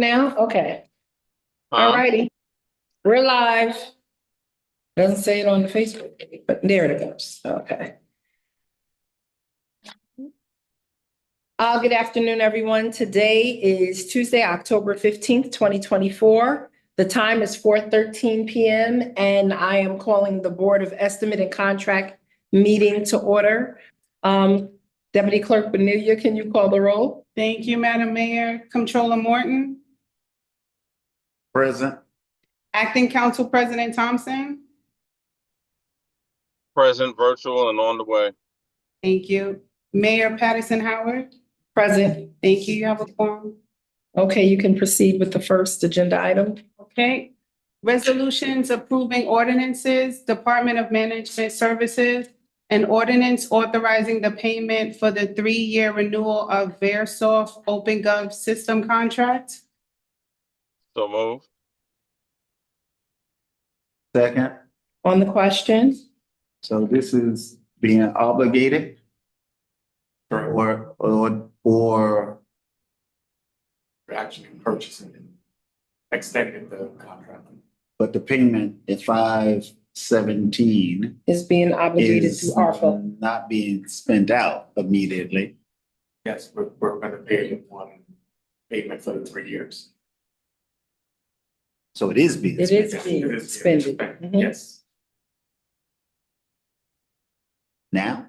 now? Okay. All Huh? righty. We're live. Doesn't say it on the Facebook, but there it goes. Okay. Good afternoon, everyone. Today is Tuesday, October 15th, 2024. The time is 4:13 p.m. and I am calling the Board of Estimate and Contract meeting to order. Deputy Clerk Beniglia, can you call the roll? Thank you, Madam Mayor. Comptroller Morton, Present. Acting Council President Thompson. Present, virtual, and on the way. Thank you. Mayor Patterson Howard. Present. Thank you. You have a quorum. Okay, you can proceed with the first agenda item. Okay. Resolutions approving ordinances, Department of Management Services, an ordinance authorizing the payment for the 3-year renewal of Versoft OpenGov system contract. So moved. Second. On the question, So this is being obligated or We're actually purchasing and extending the contract. but the payment is 5/17 is being obligated is through ARPA. not being spent out immediately. Yes, we're gonna pay one payment for the 3 years. So it is being It spent. is out. being It is expended. Mhm. Yes, Now?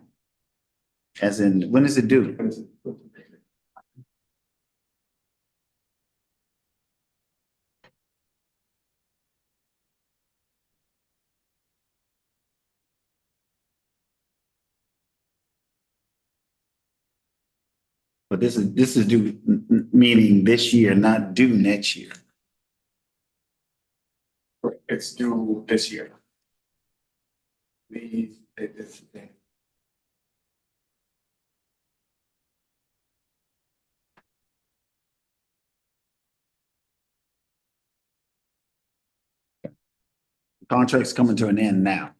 As in, when is it due? But this is due, meaning this year, not due next year. it's due this year. It's Contract's coming to an end now.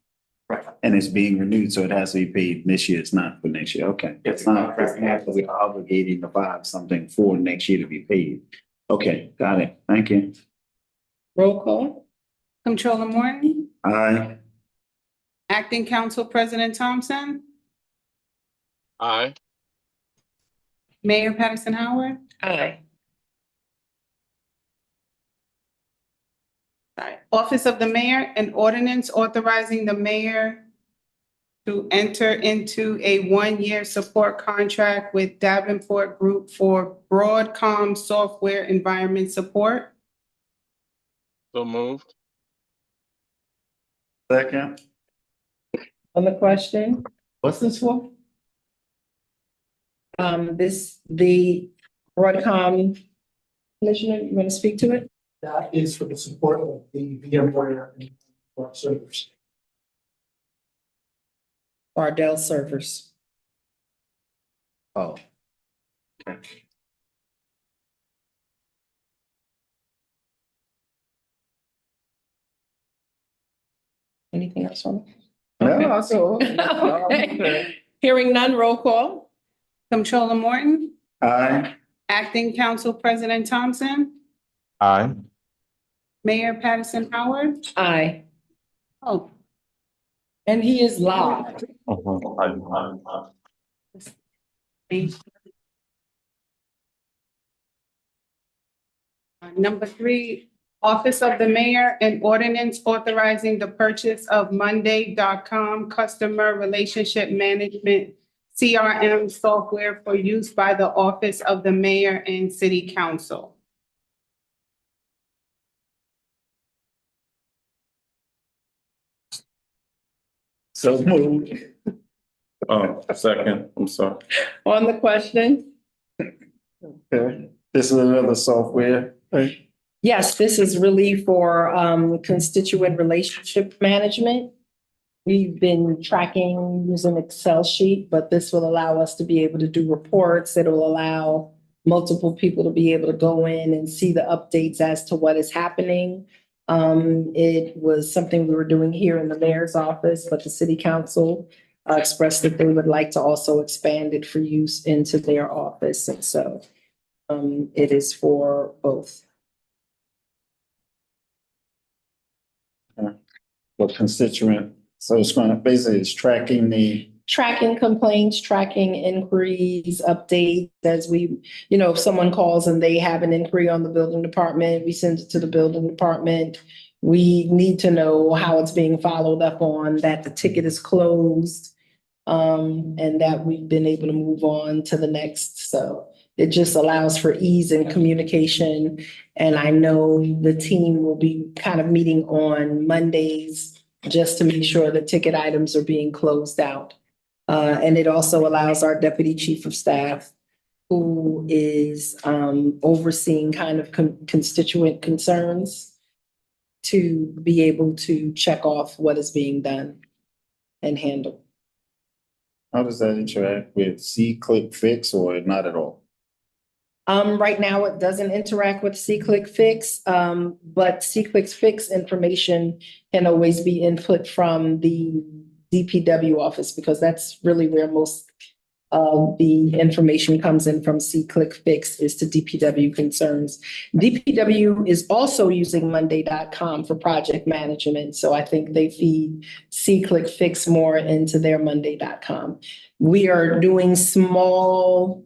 right. And it's being renewed, so it has to be paid this year. It's not for next year. Okay. It's It's not, contract. it's not that we're obligating the five something for next year to be paid. Okay, got it. Thank you. Roll call. Comptroller Morton, Aye. Acting Council President Thompson, Aye. Mayor Patterson Howard. Aye. Sorry. Office of the Mayor, an ordinance authorizing the mayor to enter into a 1-year support contract with Davenport Group for Broadcom software environment support. So moved. Second. On the question, What's this for? the Broadcom, Commissioner, you want to speak to it? That is for the support of the VMware and our servers. Or Dell servers? Oh. Okay. Anything else on? No, also. Okay. Hearing none, roll call. Comptroller Morton, Aye. Acting Council President Thompson, Aye. Mayor Patterson Howard. Aye. Oh, And he is live. Number 3, Office of the Mayor, an ordinance authorizing the purchase of Monday.com Customer Relationship Management CRM software for use by the Office of the Mayor and City Council. So moved. Second, I'm sorry. On the question, Okay. This is another software. Right? yes, this is really for constituent relationship management. We've been tracking using Excel sheet, but this will allow us to be able to do reports. It'll allow multiple people to be able to go in and see the updates as to what is happening. It was something we were doing here in the mayor's office, but the city council expressed that they would like to also expand it for use into their office. And so it is for both What constituent, so it's gonna, basically it's tracking the, Tracking complaints, tracking inquiries, updates as we, if someone calls and they have an inquiry on the building department, we send it to the building department. We need to know how it's being followed up on, that the ticket is closed, and that we've been able to move on to the next. So it just allows for ease in communication. And I know the team will be kind of meeting on Mondays just to make sure the ticket items are being closed out. And it also allows our deputy chief of staff, who is overseeing kind of constituent concerns, to be able to check off what is being done and handled. how does that interact with C-Click Fix or not at all? Right now, it doesn't interact with C-Click Fix, but C-Click Fix information can always be input from the DPW office, because that's really where most of the information comes in from. C-Click Fix is to DPW concerns. DPW is also using Monday.com for project management, so I think they feed C-Click Fix more into their Monday.com. We are doing small,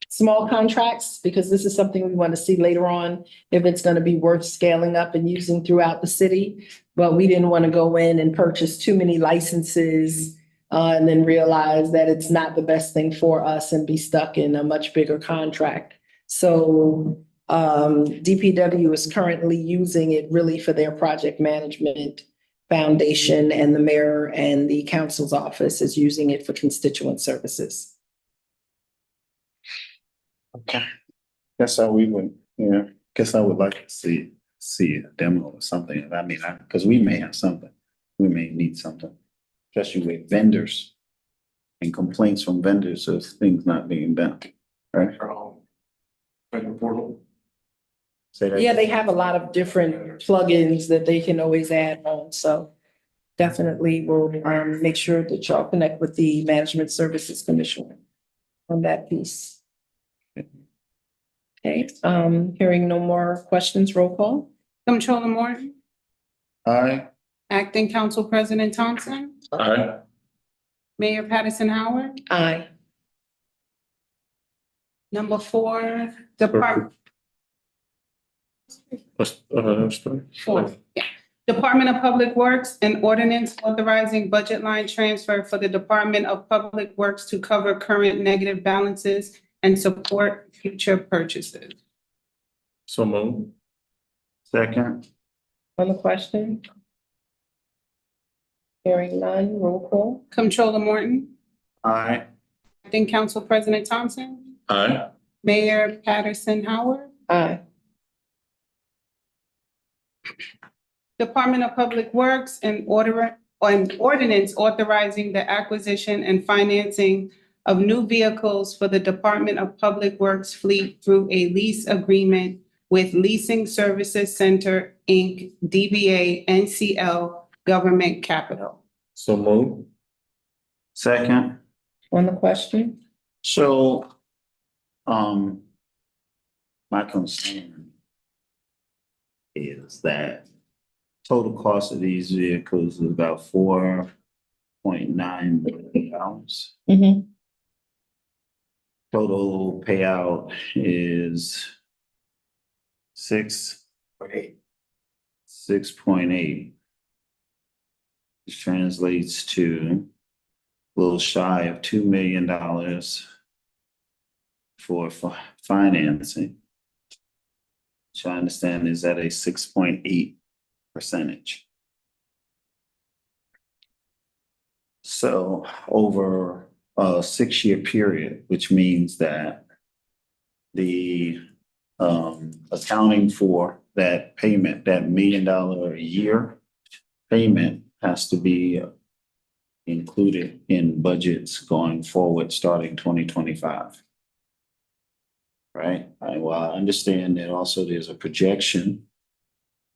small contracts, because this is something we want to see later on if it's going to be worth scaling up and using throughout the city. But we didn't want to go in and purchase too many licenses and then realize that it's not the best thing for us and be stuck in a much bigger contract. So DPW is currently using it really for their project management foundation, and the mayor and the council's office is using it for constituent services. Okay. Guess I would like to see a demo or something. I mean, because we may have something, we may need something, especially with vendors and complaints from vendors of things not being done, right? Vendor portal. Say that. Yeah, they have a lot of different plugins that they can always add on, so definitely we'll make sure that y'all connect with the Management Services Commission on that piece. Okay, hearing no more questions, roll call. Comptroller Morton, Aye. Acting Council President Thompson, Aye. Mayor Patterson Howard. Aye. Number 4, Department of Public Works, an ordinance authorizing budget line transfer for the Department of Public Works to cover current negative balances and support future purchases. So moved. Second. On the question? Hearing none, roll call. Comptroller Morton, Aye. Acting Council President Thompson, Aye. Mayor Patterson Howard. Aye. Department of Public Works, an ordinance authorizing the acquisition and financing of new vehicles for the Department of Public Works fleet through a lease agreement with Leasing Services Center, Inc., DBA NCL Government Capital. So moved. Second. On the question? So, my concern is that total cost of these vehicles is about $4.9 million. Mm-hmm. Total payout is 6.8. Which translates to a little shy of $2 million for financing. Which I understand is at a 6.8%. So over a 6-year period, which means that the accounting for that payment, that $1 million a year payment, has to be included in budgets going forward, starting 2025. Right? Well, I understand that also there's a projection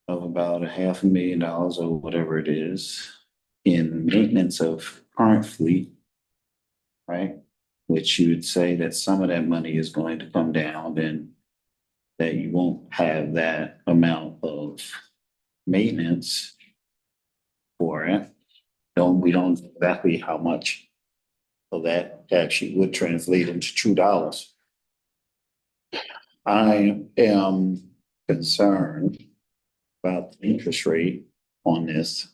of about $500,000 or whatever it is in maintenance of current fleet, right? Which you would say that some of that money is going to come down, then that you won't have that amount of maintenance for it. We don't know exactly how much of that actually would translate into true dollars. I am concerned about the interest rate on this,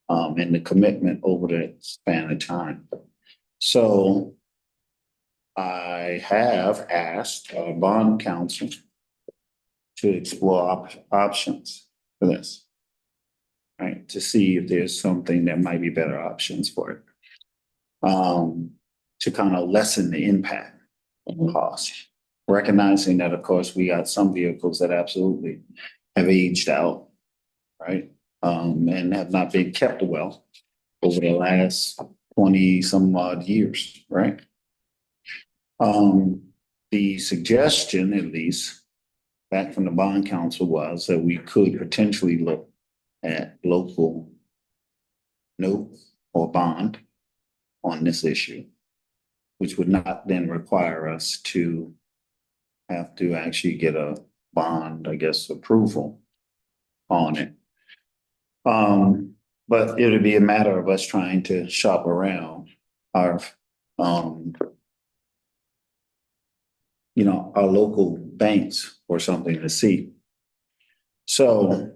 and the commitment over the span of time. So I have asked our bond counsel to explore options for this, right? To see if there's something that might be better options for it. To kind of lessen the impact cost, recognizing that, of course, we got some vehicles that absolutely have aged out, right? And have not been kept well over the last 20 some odd years, right? The suggestion, at least back from the bond council, was that we could potentially look at local note or bond on this issue, which would not then require us to have to actually get a bond, I guess, approval on it. But it would be a matter of us trying to shop around our, our local banks or something to see. So,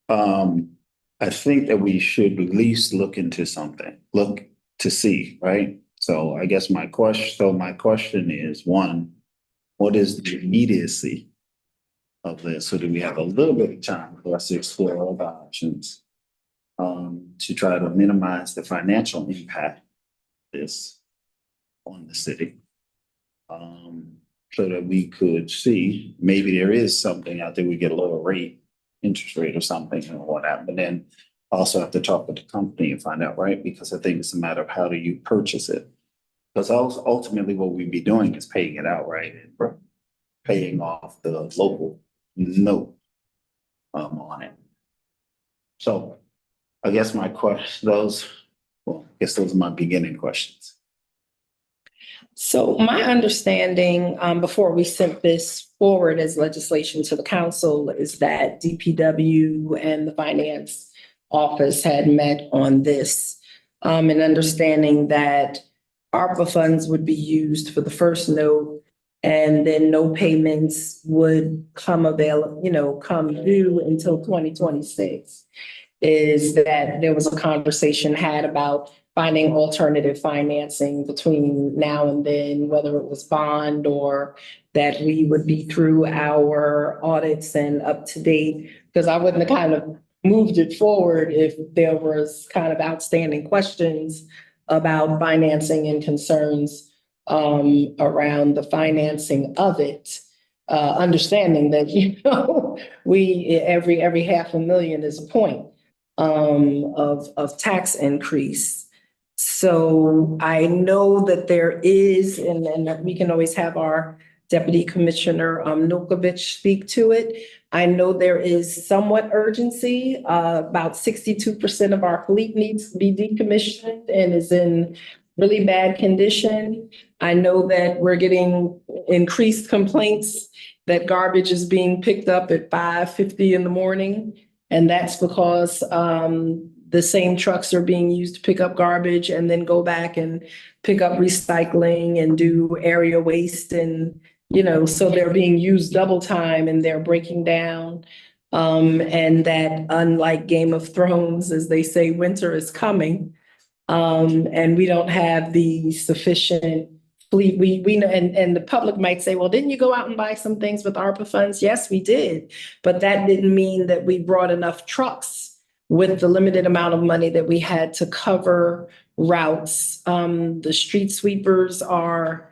I think that we should at least look into something, look to see, right? So I guess my question is, one, what is the immediacy of this? So do we have a little bit of time for us to explore other options, to try to minimize the financial impact of this on the city? So that we could see maybe there is something out there, we get a lower rate, interest rate or something or whatever, but then also have to talk with the company and find out, right? Because I think it's a matter of how do you purchase it? Because ultimately what we'd be doing is paying it out, right? And paying off the local note on it. So I guess my question, those are my beginning questions. So my understanding, before we sent this forward as legislation to the council, is that DPW and the finance office had met on this, and understanding that ARPA funds would be used for the first note, and then no payments would come due until 2026. Is that there was a conversation had about finding alternative financing between now and then, whether it was bond or that we would be through our audits and up to date, because I wouldn't have kind of moved it forward if there was kind of outstanding questions about financing and concerns around the financing of it. Understanding that, every $500,000 is a point of tax increase. So I know that there is, and then we can always have our Deputy Commissioner Nurkovic speak to it. I know there is somewhat urgency. About 62% of our fleet needs to be decommissioned and is in really bad condition. I know that we're getting increased complaints that garbage is being picked up at 5:50 in the morning. And that's because the same trucks are being used to pick up garbage and then go back and pick up recycling and do area waste. And, so they're being used double time and they're breaking down. And that unlike Game of Thrones, as they say, winter is coming. And we don't have the sufficient fleet. We know, and the public might say, well, didn't you go out and buy some things with ARPA funds? Yes, we did. But that didn't mean that we brought enough trucks with the limited amount of money that we had to cover routes. The street sweepers are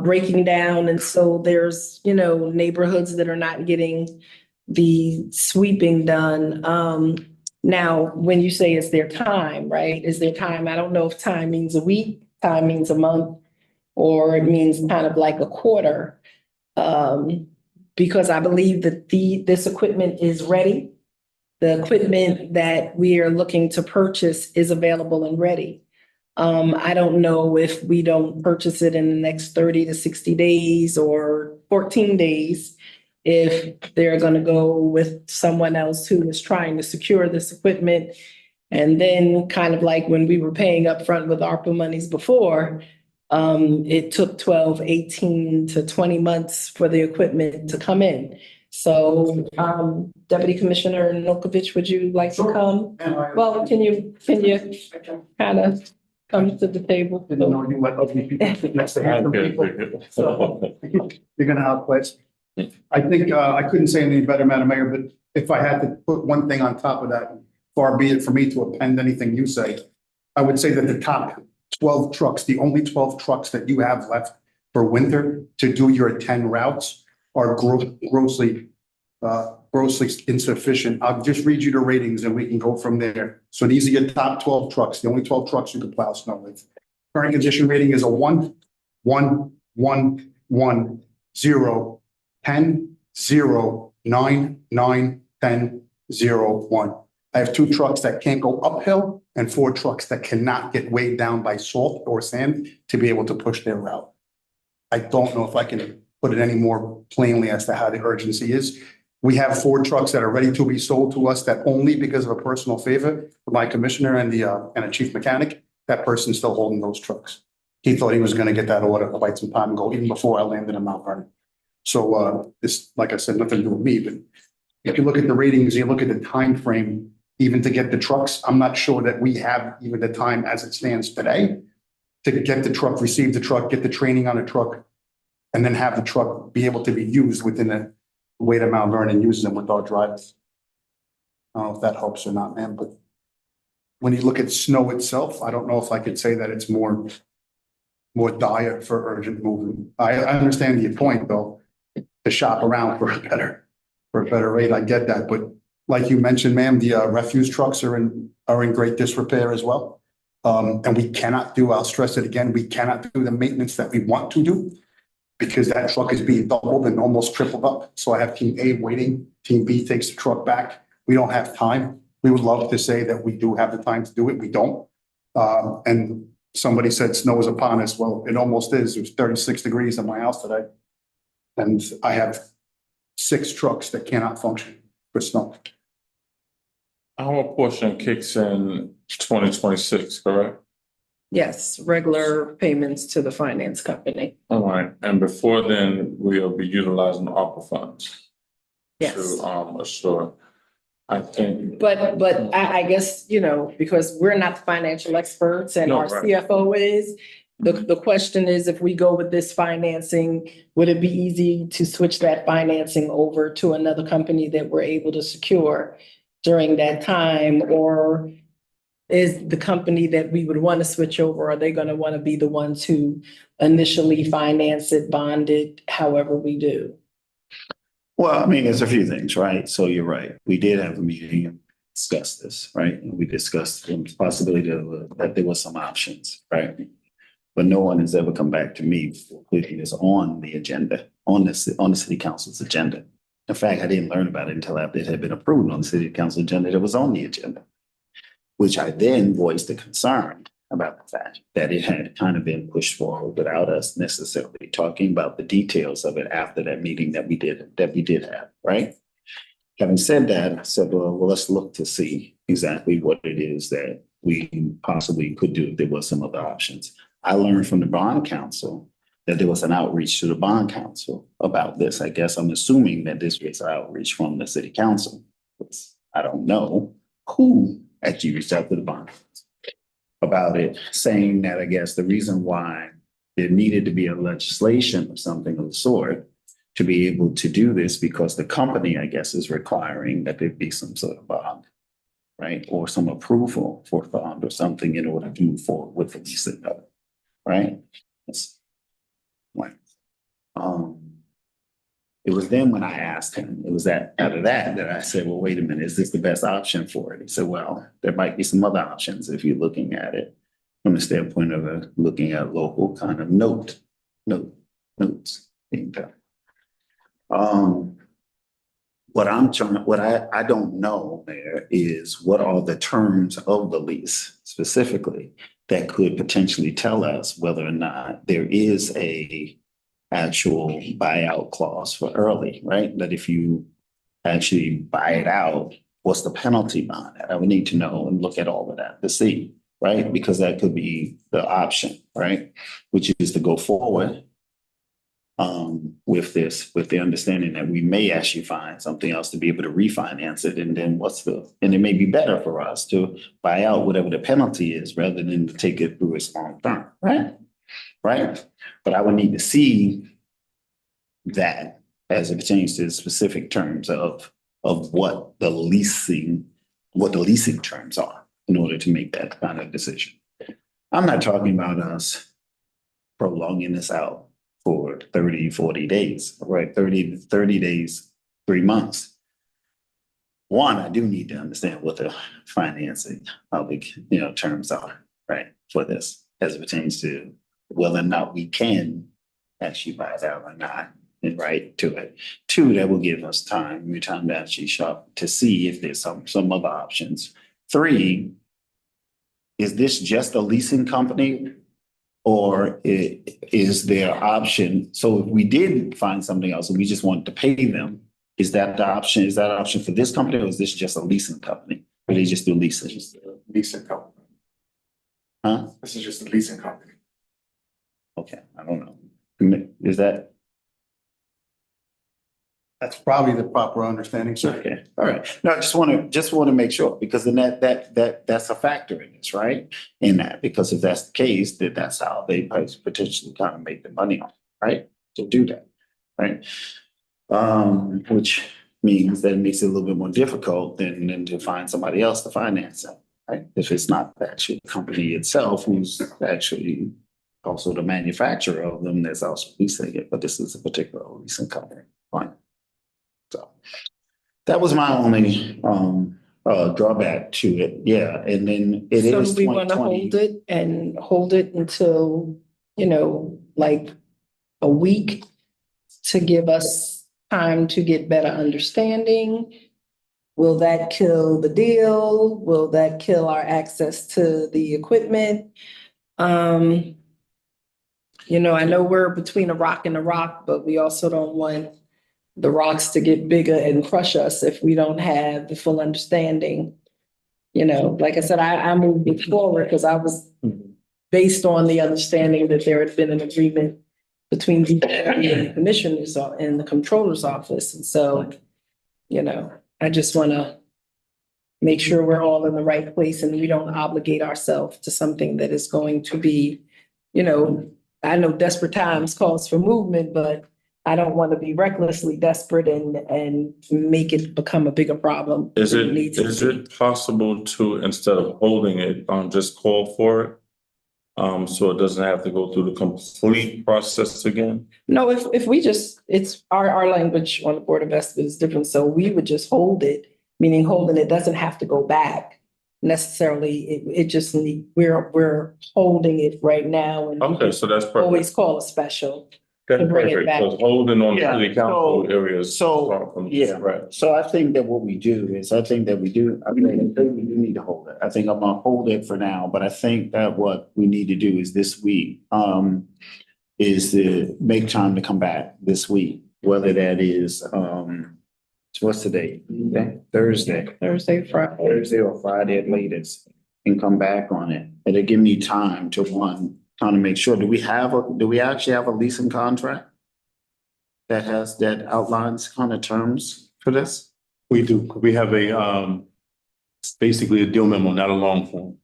breaking down. And so there's, neighborhoods that are not getting the sweeping done. Now, when you say is there time, right? Is there time? I don't know if time means a week, time means a month, or it means kind of like a quarter. Because I believe that this equipment is ready. The equipment that we are looking to purchase is available and ready. I don't know if we don't purchase it in the next 30 to 60 days or 14 days, if they're gonna go with someone else who is trying to secure this equipment. And then kind of like when we were paying upfront with ARPA monies before, it took 12, 18 to 20 months for the equipment to come in. So, Deputy Commissioner Nokovich, would you like to come? Well, can you kind of come to the table? Didn't know you let ugly people sit next to handsome people. So you're gonna outplace. I think, I couldn't say anything better, Madam Mayor, but if I had to put one thing on top of that, far be it for me to append anything you say, I would say that the top 12 trucks, the only 12 trucks that you have left for winter to do your 10 routes are grossly insufficient. I'll just read you the ratings and we can go from there. So these are your top 12 trucks, the only 12 trucks you can plow snow with. Current condition rating is a 1, 1, 1, 1, 0, 10, 0, 9, 9, 10, 0, 1. I have 2 trucks that can't go uphill and 4 trucks that cannot get weighed down by salt or sand to be able to push their route. I don't know if I can put it any more plainly as to how the urgency is. We have 4 trucks that are ready to be sold to us that only because of a personal favor from my commissioner and a chief mechanic, that person's still holding those trucks. He thought he was going to get that order quite some time ago, even before I landed in Mount Vernon. So this, like I said, nothing to do with me, but if you look at the ratings, you look at the time frame, even to get the trucks, I'm not sure that we have even the time as it stands today to get the truck, receive the truck, get the training on the truck, and then have the truck be able to be used within the way that Mount Vernon uses them with our drivers. I don't know if that helps or not, man, but when you look at snow itself, I don't know if I could say that it's more dire for urgent movement. I understand your point, though, to shop around for a better rate. I get that, but like you mentioned, ma'am, the refuse trucks are in great disrepair as well. And we cannot do, I'll stress it again, we cannot do the maintenance that we want to do because that truck is being doubled and almost tripled up. So I have team A waiting, team B takes the truck back. We don't have time. We would love to say that we do have the time to do it. We don't. And somebody said snow is upon us. Well, it almost is. It was 36 degrees in my house today. And I have 6 trucks that cannot function for snow. Our portion kicks in 2026, correct? Yes, regular payments to the finance company. All right, and before then, we'll be utilizing ARPA funds Yes. to assure. I think. But I guess, because we're not the financial experts and No, our right. CFO is, the question is, if we go with this financing, would it be easy to switch that financing over to another company that we're able to secure during that time? Or is the company that we would want to switch over, are they going to want to be the ones who initially finance it, bond it, however we do? Well, I mean, there's a few things, right? So you're right. We did have a meeting and discussed this, right? And we discussed the possibility of that there was some options, right? But no one has ever come back to me for putting this on the agenda, on the city council's agenda. In fact, I didn't learn about it until after it had been approved on the city council agenda. It was on the agenda, which I then voiced a concern about the fact that it had kind of been pushed forward without us necessarily talking about the details of it after that meeting that we did have, right? Having said that, I said, well, let's look to see exactly what it is that we possibly could do if there was some other options. I learned from the bond council that there was an outreach to the bond council about this. I guess I'm assuming that this was outreach from the city council. I don't know who actually reached out to the bond council about it, saying that I guess the reason why there needed to be a legislation or something of the sort to be able to do this because the company, I guess, is requiring that there be some sort of bond, right? Or some approval for bond or something in order to move forward with the leasing of it, right? That's right. It was then when I asked him, it was that out of that I said, well, wait a minute, is this the best option for it? He said, well, there might be some other options if you're looking at it from the standpoint of looking at local kind of notes being done. What I don't know there is what are the terms of the lease specifically that could potentially tell us whether or not there is actual buyout clause for early, right? That if you actually buy it out, what's the penalty on it? I would need to know and look at all of that to see, right? Because that could be the option, right? Which is to go forward with this, with the understanding that we may actually find something else to be able to refinance it. And then and it may be better for us to buy out whatever the penalty is rather than to take it through its long term, right? Right? But I would need to see that as it pertains to the specific terms of what the leasing terms are in order to make that kind of decision. I'm not talking about us prolonging this out for 30, 40 days, right? 30 days, 3 months. One, I do need to understand what the financing terms are, right? For this as it pertains to whether or not we can actually buy it out or not and right to it. Two, that will give us time to actually shop to see if there's some other options. Three, is this just a leasing company? Or is there option? So if we did find something else and we just want to pay them, is that the option? Is that an option for this company, or is this just a leasing company? Or they just do leasing? Just a leasing company. Huh? This is just a leasing company. Okay, I don't know. Is that That's probably the proper understanding, sir. okay? All right. No, I just want to make sure, because then that's a factor in this, right? In that, because if that's the case, then that's how they potentially kind of make the money on, right? To do that, right? Which means that it makes it a little bit more difficult than to find somebody else to finance it, right? If it's not actually the company itself who's actually also the manufacturer of them that's also leasing it, but this is a particular leasing company. Fine. So that was my only drawback to it. Yeah, and then it So is do we want to 2020. hold it until, like a week to give us time to get better understanding? Will that kill the deal? Will that kill our access to the equipment? I know we're between a rock and a rock, but we also don't want the rocks to get bigger and crush us if we don't have the full understanding. Like I said, I moved it forward because I was based on the understanding that there had been an agreement between the commissioners and the controller's office. And so, I just want to make sure we're all in the right place and we don't obligate ourselves to something that is going to be, I know desperate times calls for movement, but I don't want to be recklessly desperate and make it become a bigger problem. Is than it, needs to is be. it possible to, instead of holding it, just call for it? So it doesn't have to go through the complete process again? No, if we just, it's our language on the Board of Estimates is different, so we would just hold it, meaning holding it doesn't have to go back necessarily. It just we're holding it right now and Okay, so that's perfect. always call a special. That's bring it perfect, back. because holding on Yeah, to the council so- areas. Right. So I think that what we do is, I think we do need to hold it. I think I'm gonna hold it for now, but I think that what we need to do is this week, is to make time to come back this week, whether that is, what's the date? Thursday. Thursday or Friday at latest, and come back on it. It'll give me time to kind of make sure, do we actually have a leasing contract that outlines kind of terms for this? We do. We have basically a deal memo, not a long form,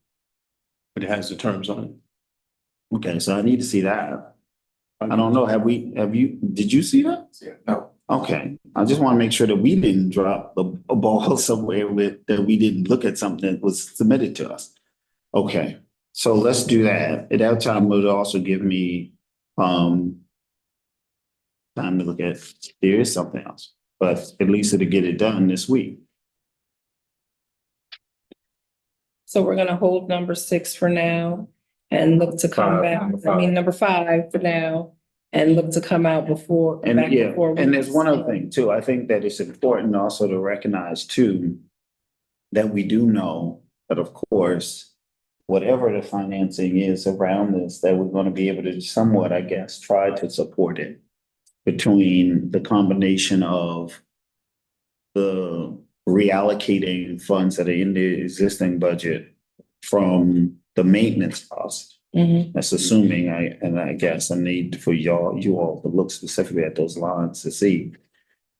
but it has the terms on it. Okay, so I need to see that. I don't know, did you see that? Yeah, no, Okay, I just want to make sure that we didn't drop a ball somewhere that we didn't look at something that was submitted to us. Okay, so let's do that. At that time, it would also give me time to look at, there is something else, but at least it'll get it done this week. So we're gonna hold number 6 for now and look to come back, number 5 for now, and look to come out before. And back yeah, before we- and there's one other thing too. I think that it's important also to recognize too, that we do know that, of course, whatever the financing is around this, that we're going to be able to somewhat, I guess, try to support it between the combination of the reallocating funds that are in the existing budget from the maintenance cost. Mhm. That's assuming I guess I need for you all to look specifically at those lines to see,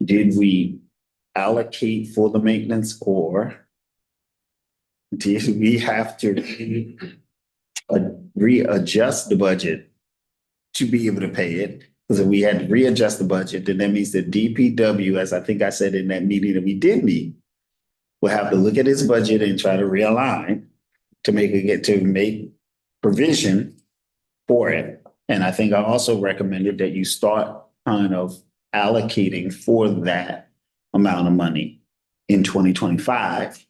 did we allocate for the maintenance or did we have to readjust the budget to be able to pay it? Because if we had to readjust the budget, then that means that DPW, as I think I said in that meeting that we did meet, will have to look at its budget and try to realign to make provision for it. And I think I also recommended that you start kind of allocating for that amount of money in 2025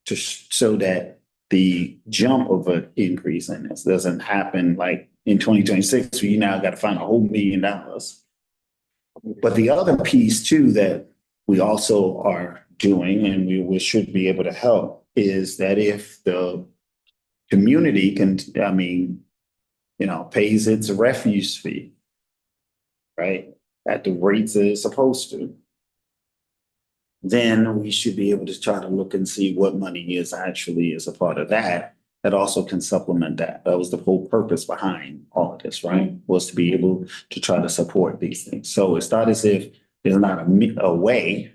so that the jump of an increase in this doesn't happen like in 2026, where you now got to find a whole $1 million. But the other piece too that we also are doing, and we should be able to help, is that if the community can, pays its refuse fee, right, at the rates that it's supposed to, then we should be able to try to look and see what money is actually as a part of that also can supplement that. That was the whole purpose behind all of this, right? Was to be able to try to support these things. So it's not as if there's not a way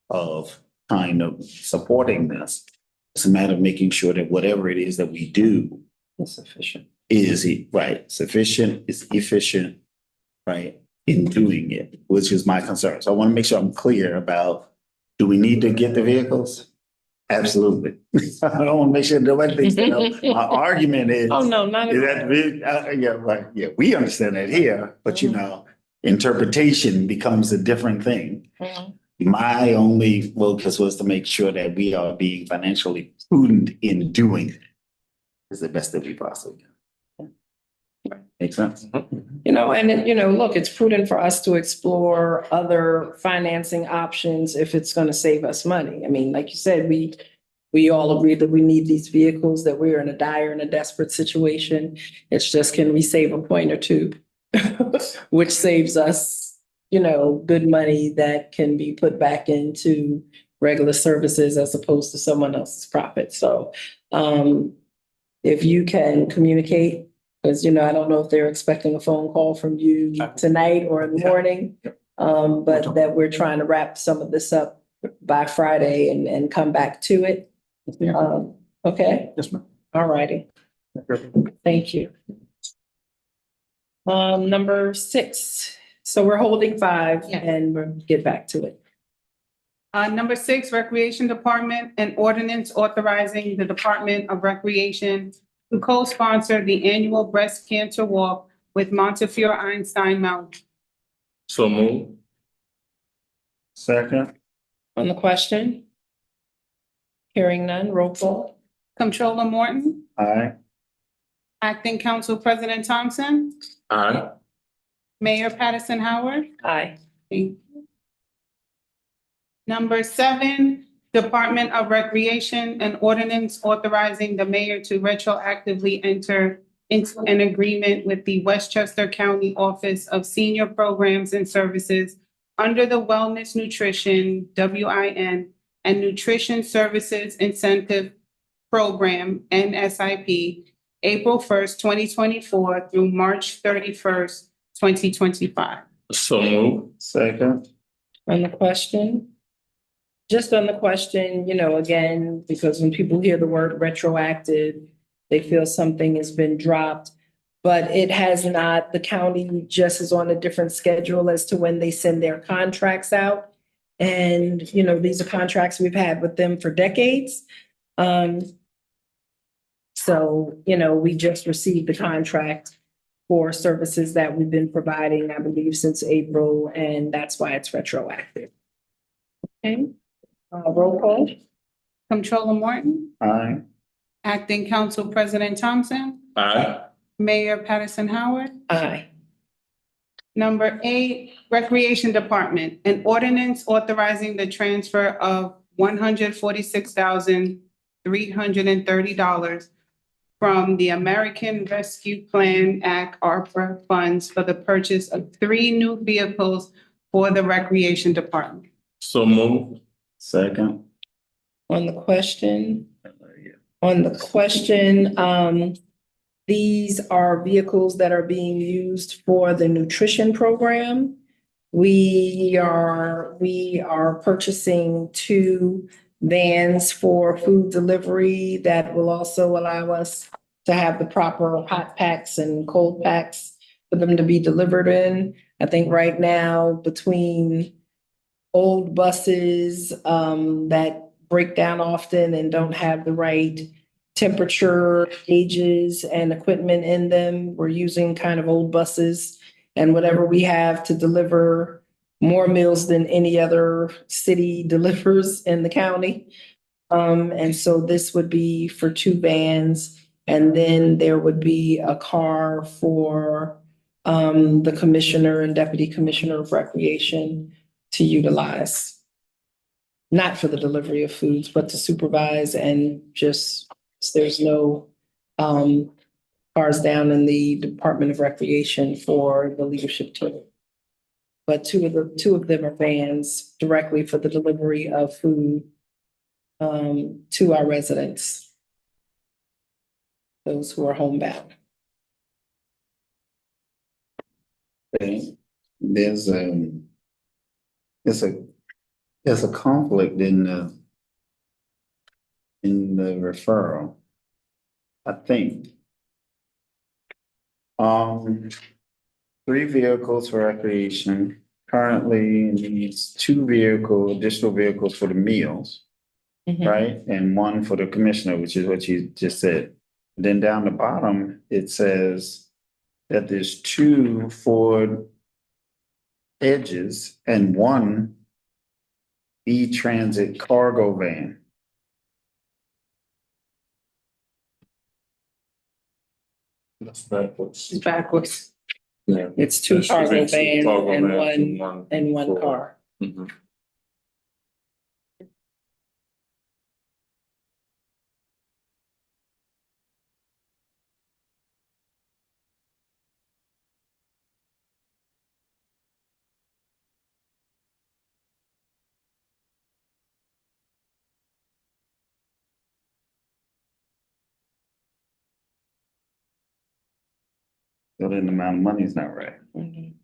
of kind of supporting this. It's a matter of making sure that whatever it is that we do It's sufficient. is sufficient, is efficient, right, in doing it, which is my concern. So I want to make sure I'm clear about, do we need to get the vehicles? Absolutely. I don't want to make sure nobody thinks that. My argument is. Oh, no, not is at that we understand that here, but interpretation becomes a different thing. all. My only focus was to make sure that we are being financially prudent in doing it as the best that we possibly can. Make sense? Look, it's prudent for us to explore other financing options if it's going to save us money. I mean, like you said, we all agree that we need these vehicles, that we're in a dire and a desperate situation. It's just, can we save a point or two, which saves us, good money that can be put back into regular services as opposed to someone else's profit. So, if you can communicate, because, I don't know if they're expecting a phone call from you tonight or in the morning. But that we're trying to wrap some of this up by Friday and come back to it. Okay, Yes, ma'am. all righty. Thank you. Number 6. So we're holding 5 Yeah. and we'll get back to it. Number 6, Recreation Department, an ordinance authorizing the Department of Recreation to co-sponsor the annual breast cancer walk with Montefiore Einstein Mountain. So move. Second. On the question? Hearing none, roll call. Comptroller Morton, Aye. Acting Council President Thompson, Aye. Mayor Patterson Howard. Aye. Thank you. Number 7, Department of Recreation, an ordinance authorizing the mayor to retroactively enter into an agreement with the Westchester County Office of Senior Programs and Services under the Wellness Nutrition, WIN, and Nutrition Services Incentive Program, NSIP, April 1st, 2024 through March 31st, 2025. So move. Second. On the question? Just on the question, again, because when people hear the word retroactive, they feel something has been dropped, but it has not. The county just is on a different schedule as to when they send their contracts out. And, these are contracts we've had with them for decades. So, we just received the contract for services that we've been providing, I believe, since April, and that's why it's retroactive. Okay. Roll call. Comptroller Morton, Aye. Acting Council President Thompson, Aye. Mayor Patterson Howard. Aye. Number 8, Recreation Department, an ordinance authorizing the transfer of $146,330 from the American Rescue Plan Act ARPA funds for the purchase of 3 new vehicles for the Recreation Department. So move. Second. On the question, these are vehicles that are being used for the nutrition program. We are purchasing 2 vans for food delivery that will also allow us to have the proper hot packs and cold packs for them to be delivered in. I think right now, between old buses that break down often and don't have the right temperature gauges and equipment in them, we're using kind of old buses. And whatever we have to deliver more meals than any other city delivers in the county. And so this would be for 2 vans. And then there would be a car for the commissioner and deputy commissioner of recreation to utilize. Not for the delivery of foods, but to supervise and just, there's no cars down in the Department of Recreation for the leadership team. But two of them are vans directly for the delivery of food to our residents. Those who are homebound. Okay. There's a conflict in the referral, I think. 3 vehicles for recreation, currently needs 2 additional vehicles for the meals, right? And 1 for the commissioner, which is what you just said. Then down the bottom, it says that there's 2 Ford Edges and 1 E-Transit cargo van. That's backwards. It's backwards. Yeah. It's 2 That should be cargo two vans cargo and vans one and one Ford. car. Mhm. So then the amount of money is not right. Mhm.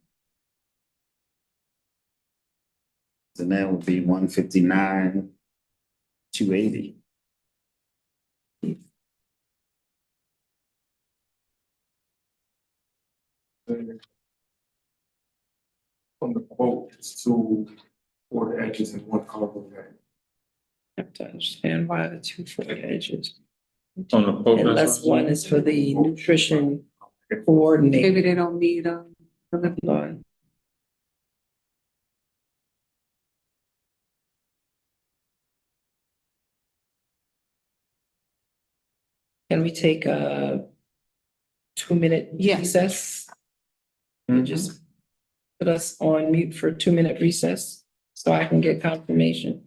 So that would be 159, 280. On the quote, it's 2 Ford Edges and 1 cargo van. I have to understand why the 2 Ford Edges. On the quote, that's Unless what- one is for the nutrition coordinator. Maybe they don't need Hold on. Can we take a 2-minute Yes. recess? Mhm. Just put us on mute for a 2-minute recess so I can get confirmation.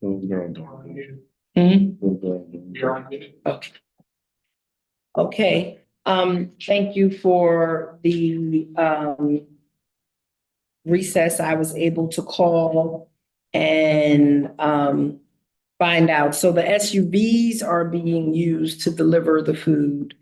Hmm? You're on mute. Okay. Okay, thank you for the, recess. I was able to call and, find out. So the SUVs are being used to deliver the food.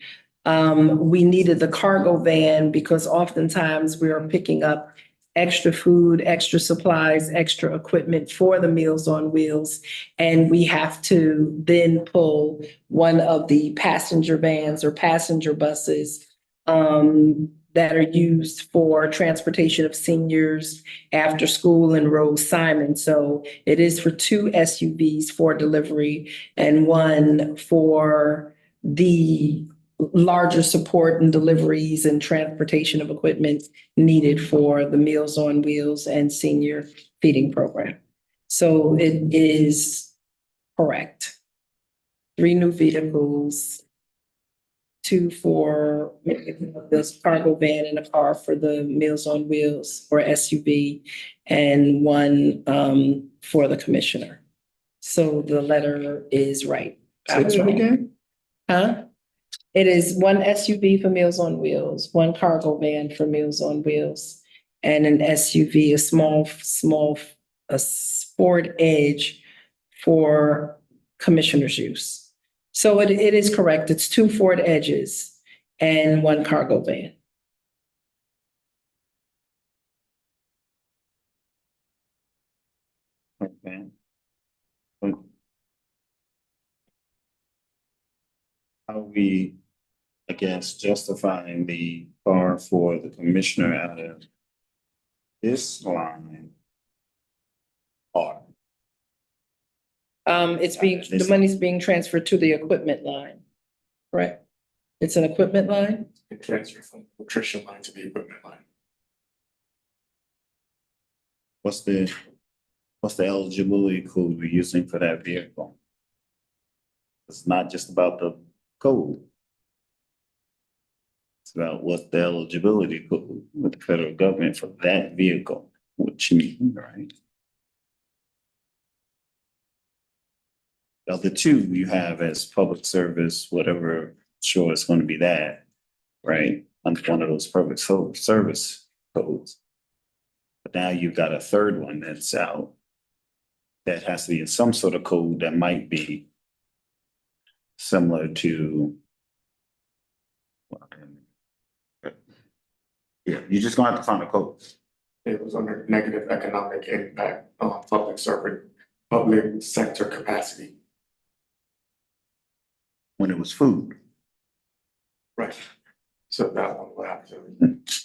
We needed the cargo van because oftentimes we are picking up extra food, extra supplies, extra equipment for the Meals on Wheels. And we have to then pull one of the passenger vans or passenger buses that are used for transportation of seniors after school and Rose Simon. So it is for 2 SUVs for delivery and one for the larger support and deliveries and transportation of equipment needed for the Meals on Wheels and senior feeding program. So it is correct. 3 new vehicles, 2 for this cargo van and a car for the Meals on Wheels or SUV, and 1 for the commissioner. So the letter is right. I was right. Again? Huh? It is 1 SUV for Meals on Wheels, 1 cargo van for Meals on Wheels, and an SUV, a Ford Edge for commissioner's use. So it is correct. It's 2 Ford Edges and 1 cargo van. Okay. How we, I guess, justifying the car for the commissioner out of this line? Or, The money's being transferred to the equipment line, correct? It's an equipment line? It transfer from nutrition line to the equipment line. what's the eligibility code we're using for that vehicle? It's not just about the code. It's about what the eligibility code with the federal government for that vehicle, which you mean, right? The other 2 you have as public service, whatever, sure it's gonna be that, right? Under one of those public service codes. But now you've got a 3rd one that's out. That has to be in some sort of code that might be similar to. Yeah, you're just gonna have to find a code. It was under negative economic impact on public sector capacity. When it was food. Right. So that one will have to,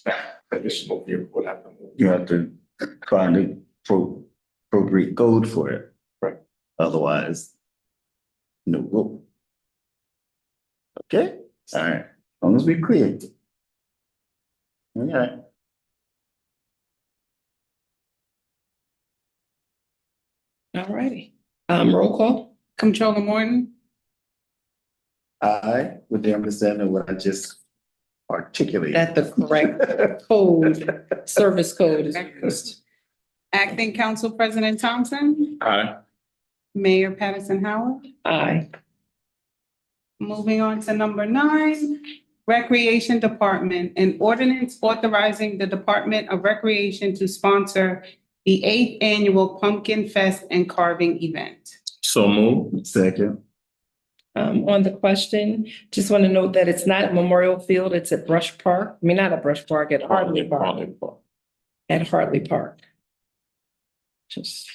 that additional vehicle would have to move. You have to find a appropriate code for it. Right. Otherwise, no vote. Okay, all right, as long as we're clear. All right. All righty. Roll call? Comptroller Morton, I, with the understanding of what I just articulated. That the correct code, service code is used. Acting Council President Thompson, Aye. Mayor Patterson Howard. Aye. Moving on to number 9, Recreation Department, an ordinance authorizing the Department of Recreation to sponsor the 8th Annual Pumpkin Fest and Carving Event. So move. Second, On the question, just want to note that it's not at Memorial Field, it's at Brush Park. I mean, not at Brush Park, at Hartley Park. At Hartley Park. Just,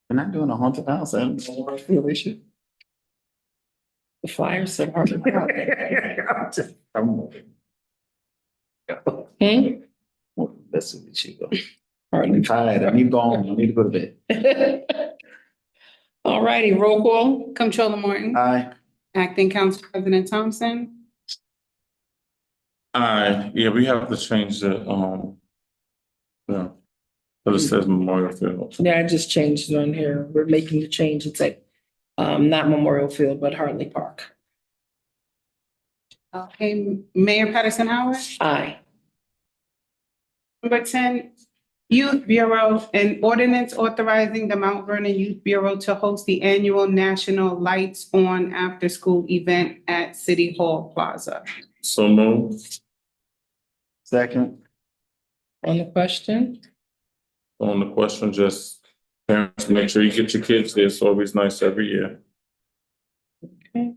we're not doing a haunted house, I don't know what I feel they should. the flyer said Hartley Park. Hmm? That's what she go. Hartley. I'm tired, I need to go home, I need to go to bed. All righty, roll call? Comptroller Morton, Aye. Acting Council President Thompson, Aye, yeah, we have to change the, yeah. But it says Memorial Field. Yeah, I just changed it on here. We're making the change. It's at, not Memorial Field, but Hartley Park. okay, Mayor Patterson Howard. Aye. Number 10, Youth Bureau, an ordinance authorizing the Mount Vernon Youth Bureau to host the annual National Lights On After School event at City Hall Plaza. So moved. Second. On the question? On the question, just parents, make sure you get your kids there. It's always nice every year. Okay.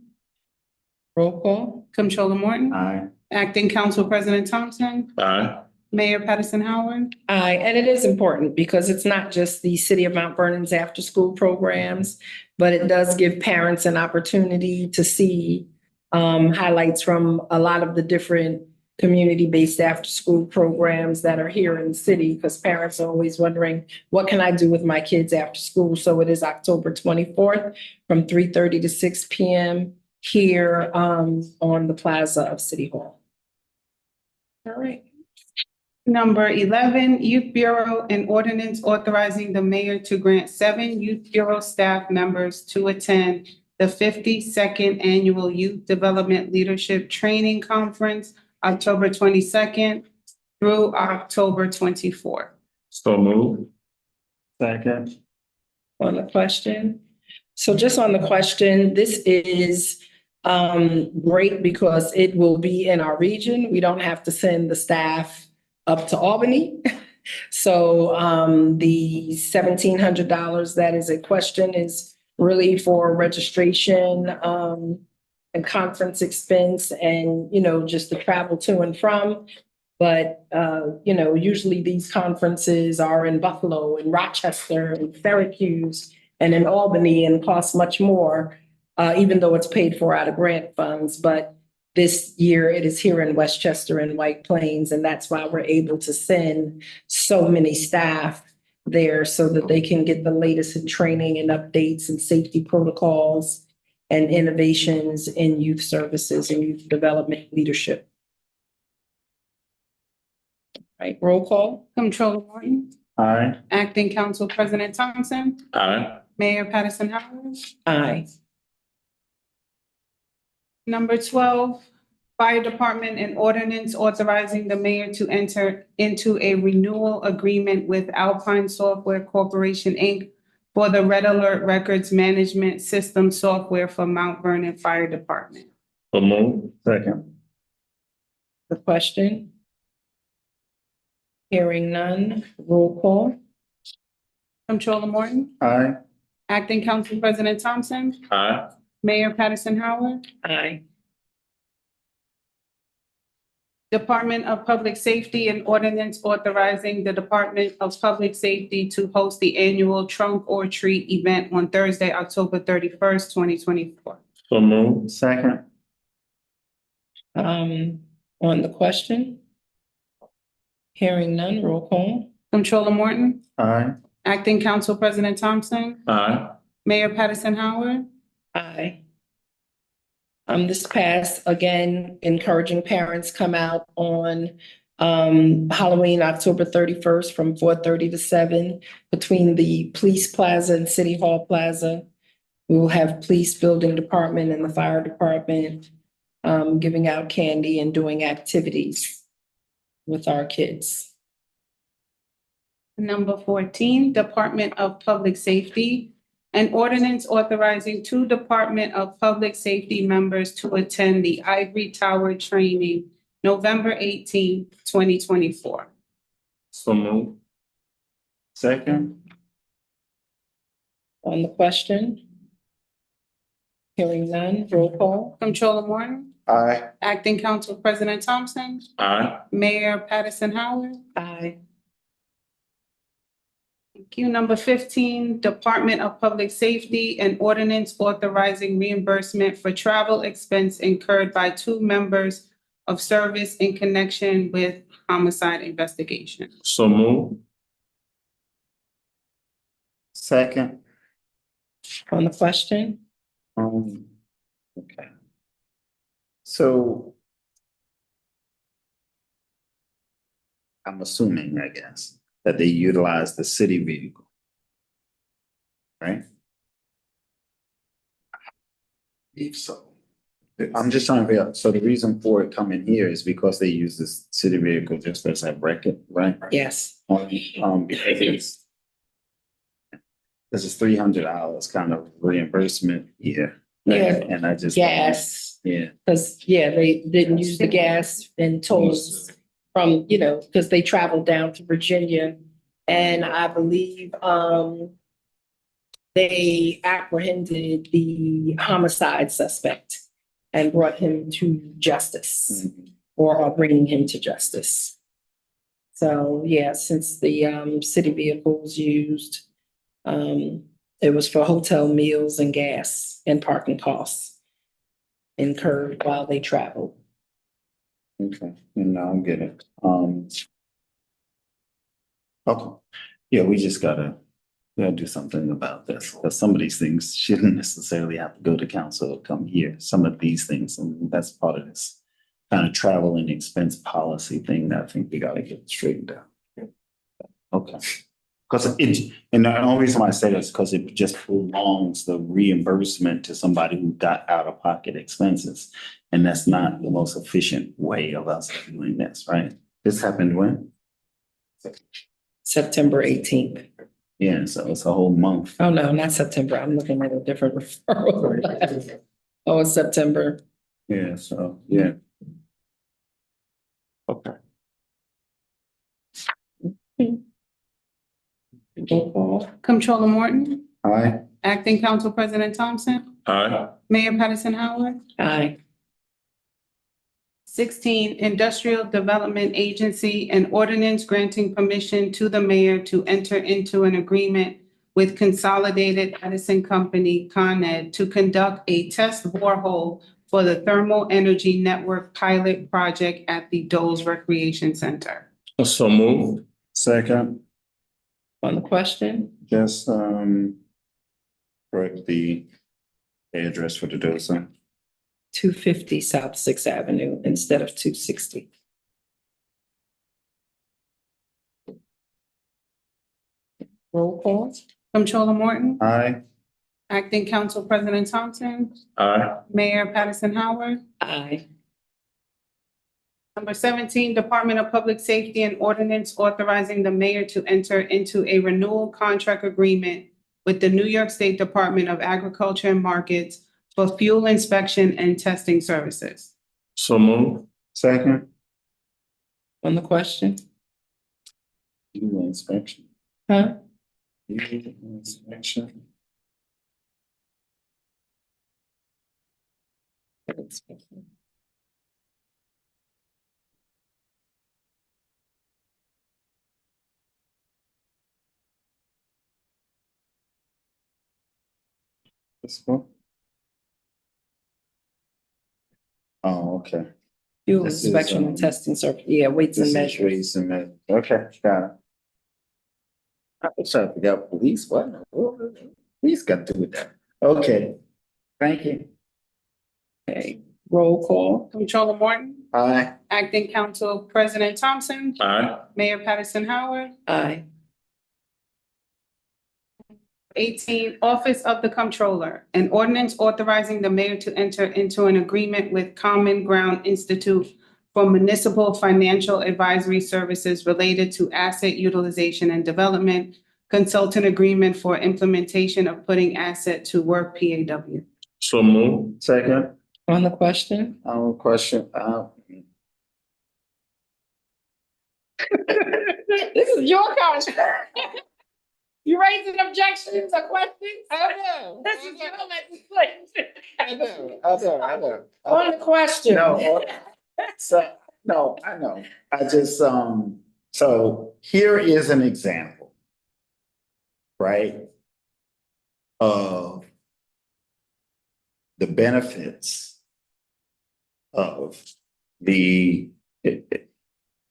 Roll call? Controller Morton, Aye. Acting Council President Thompson, Aye. Mayor Patterson Howard. Aye, and it is important because it's not just the City of Mount Vernon's after-school programs, but it does give parents an opportunity to see highlights from a lot of the different community-based after-school programs that are here in the city, because parents are always wondering, what can I do with my kids after school? So it is October 24th from 3:30 to 6 p.m. here on the plaza of City Hall. All right. Number 11, Youth Bureau, an ordinance authorizing the mayor to grant 7 Youth Bureau staff members to attend the 52nd Annual Youth Development Leadership Training Conference, October 22nd through October 24th. So moved. Second. On the question. So just on the question, this is great because it will be in our region. We don't have to send the staff up to Albany. So the $1,700 that is a question is really for registration and conference expense and, just the travel to and from. But, usually these conferences are in Buffalo and Rochester and Syracuse and in Albany and cost much more, even though it's paid for out of grant funds. But this year it is here in Westchester and White Plains, and that's why we're able to send so many staff there so that they can get the latest in training and updates and safety protocols and innovations in youth services and youth development leadership. Right, roll call. Controller Morton, Aye. Acting Council President Thompson, Aye. Mayor Patterson Howard. Aye. Number 12, Fire Department, an ordinance authorizing the mayor to enter into a renewal agreement with Alpine Software Corporation, Inc. for the Red Alert Records Management System software for Mount Vernon Fire Department. So moved. Second. The question? Hearing none, roll call. Controller Morton, Aye. Acting Council President Thompson, Aye. Mayor Patterson Howard. Aye. Department of Public Safety, an ordinance authorizing the Department of Public Safety to host the annual Trunk or Treat event on Thursday, October 31st, 2024. So moved. Second. On the question? Hearing none, roll call. Controller Morton, Aye. Acting Council President Thompson, Aye. Mayor Patterson Howard. Aye. This passed, again, encouraging parents come out on Halloween, October 31st from 4:30 to 7 between the Police Plaza and City Hall Plaza. We will have Police Building Department and the Fire Department giving out candy and doing activities with our kids. Number 14, Department of Public Safety, an ordinance authorizing 2 Department of Public Safety members to attend the Ivory Tower training November 18th, 2024. So moved. Second. On the question? Hearing none, roll call. Controller Morton, Aye. Acting Council President Thompson, Aye. Mayor Patterson Howard. Aye. Thank you. Number 15, Department of Public Safety, an ordinance authorizing reimbursement for travel expense incurred by 2 members of service in connection with homicide investigation. So moved. Second. On the question? Okay. So I'm assuming, I guess, that they utilize the city vehicle. Right? If so. I'm just trying to figure out, so the reason for it coming here is because they use this city vehicle just as a record, right? Yes, Because this is $300 kind of reimbursement here. Yeah. And I just. gas, Yeah, because, yeah, they didn't use the gas and tolls from, because they traveled down to Virginia. And I believe, they apprehended the homicide suspect and brought him to justice, or are bringing him to justice. So, yeah, since the, city vehicle was used, it was for hotel meals and gas and parking costs incurred while they traveled. okay, and now I'm getting it. Okay, yeah, we gotta do something about this, because some of these things shouldn't necessarily have to go to council or come here, some of these things, and that's part of this kind of travel and expense policy thing that I think we gotta get straightened out. Okay. Because and the only reason why I say that is because it just prolongs the reimbursement to somebody who got out of pocket expenses. And that's not the most efficient way of us doing this, right? This happened when? September 18th. Yeah, so it's a whole month. Oh, no, not September. I'm looking at a different referral. Oh, it's September. Yeah, so, yeah. Okay. Roll call. Comptroller Morton, Aye. Acting Council President Thompson, Aye. Mayor Patterson Howard. Aye. 16, Industrial Development Agency, an ordinance granting permission to the mayor to enter into an agreement with Consolidated Edison Company, Con Ed, to conduct a test borehole for the Thermal Energy Network pilot project at the Doles Recreation Center. So move. Second, On the question? just, correct the address for the docent. 250 South Sixth Avenue instead of 260. Roll call. Comptroller Morton, Aye. Acting Council President Thompson, Aye. Mayor Patterson Howard. Aye. Number 17, Department of Public Safety and Ordinance authorizing the mayor to enter into a renewal contract agreement with the New York State Department of Agriculture and Markets for fuel inspection and testing services. So move. Second, On the question? fuel inspection. Huh? Fuel inspection. This one? Oh, okay. Fuel This is, inspection and testing service. Yeah, weights and This is measures. raised and measures. Okay, got it. I was trying to figure out police, what? Police got to do with that. Okay, thank you. Okay. Roll call. Comptroller Morton, Aye. Acting Council President Thompson, Aye. Mayor Patterson Howard. Aye. 18, Office of the Comptroller, an ordinance authorizing the mayor to enter into an agreement with Common Ground Institute for municipal financial advisory services related to asset utilization and development, consultant agreement for implementation of putting asset to work PAW. So move. Second, On the question? question, This is your contract. You raising objections or questions? I know. This is your legislation. I know. On the question. No, no, I know. I just, so here is an example. Right? Of the benefits of the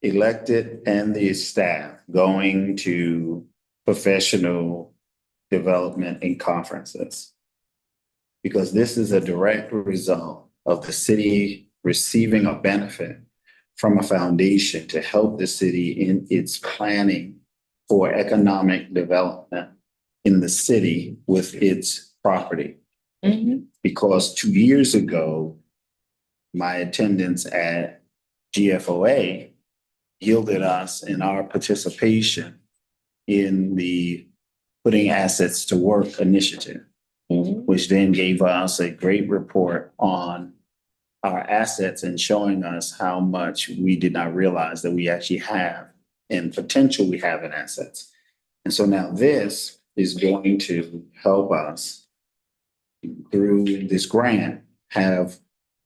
elected and the staff going to professional development and conferences. Because this is a direct result of the city receiving a benefit from a foundation to help the city in its planning for economic development in the city with its property. Mhm. Because 2 years ago, my attendance at GFOA yielded us in our participation in the Putting Assets to Work initiative, which then gave us a great report on our assets and showing us how much we did not realize that we actually have and potential we have in assets. And so now this is going to help us through this grant, have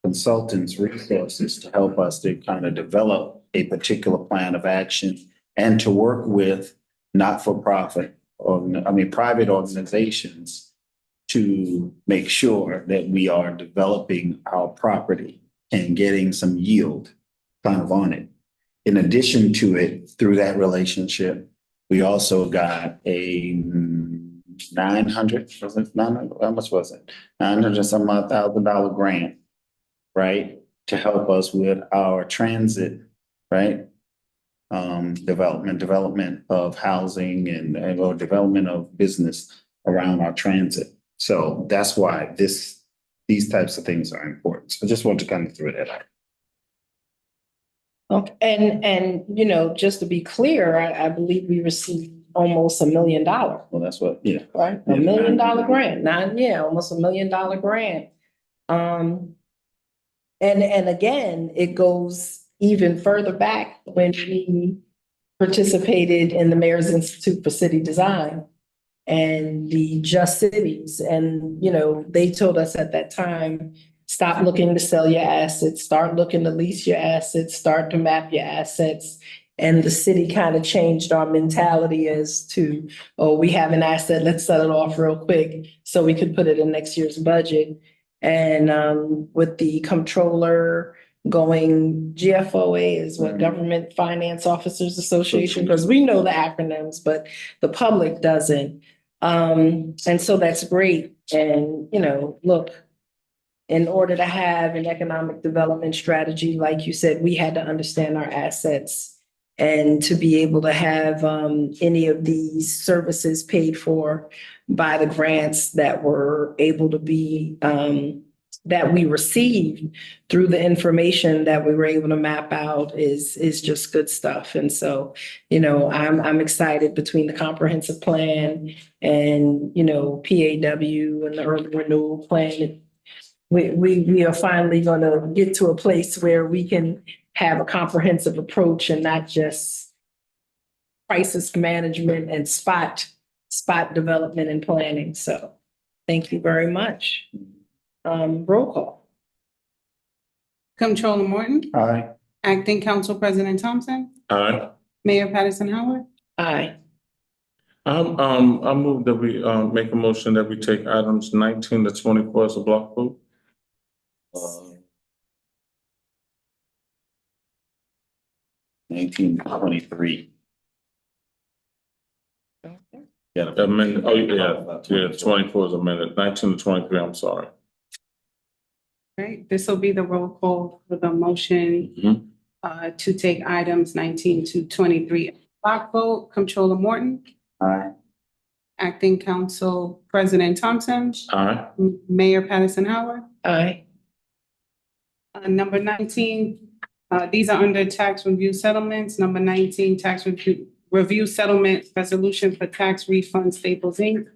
consultants, resources to help us to kind of develop a particular plan of action and to work with not-for-profit or, private organizations to make sure that we are developing our property and getting some yield kind of on it. In addition to it, through that relationship, we also got a 900, was it 900? How much was it? 900 some odd $1,000 grant, right? To help us with our transit, right? Development of housing and or development of business around our transit. So that's why these types of things are important. So I just want to kind of throw that out. Okay, and, just to be clear, I believe we received almost $1 million, Well, that's what, yeah. right? $1 million grant, almost $1 million grant. And again, it goes even further back when we participated in the Mayor's Institute for City Design and the Just Cities. And, they told us at that time, stop looking to sell your assets, start looking to lease your assets, start to map your assets. And the city kind of changed our mentality as to, oh, we have an asset, let's sell it off real quick so we could put it in next year's budget. And with the comptroller going, GFOA is what, Government Finance Officers Association, because we know the acronyms, but the public doesn't. And so that's great. And, look, in order to have an economic development strategy, like you said, we had to understand our assets and to be able to have any of these services paid for by the grants that were able to be, that we received through the information that we were able to map out is just good stuff. And so, I'm excited between the comprehensive plan and, PAW and the urban renewal plan. We are finally going to get to a place where we can have a comprehensive approach and not just crisis management and spot development and planning. So thank you very much. Roll call. Comptroller Morton, Aye. Acting Council President Thompson, Aye. Mayor Patterson Howard. Aye. I move that we, make a motion that we take items 19 to 24 as a block vote. 1923. Yeah. Amendment, oh, yeah, 24 is amended, 19 to 23, I'm sorry. Right, this will be the roll call for the motion to take items 19 to 23. Block vote, Comptroller Morton, Aye. Acting Council President Thompson, Aye. Mayor Patterson Howard. Aye. Number 19, these are under tax review settlements. Number 19, tax review settlement resolution for tax refund Staples Inc.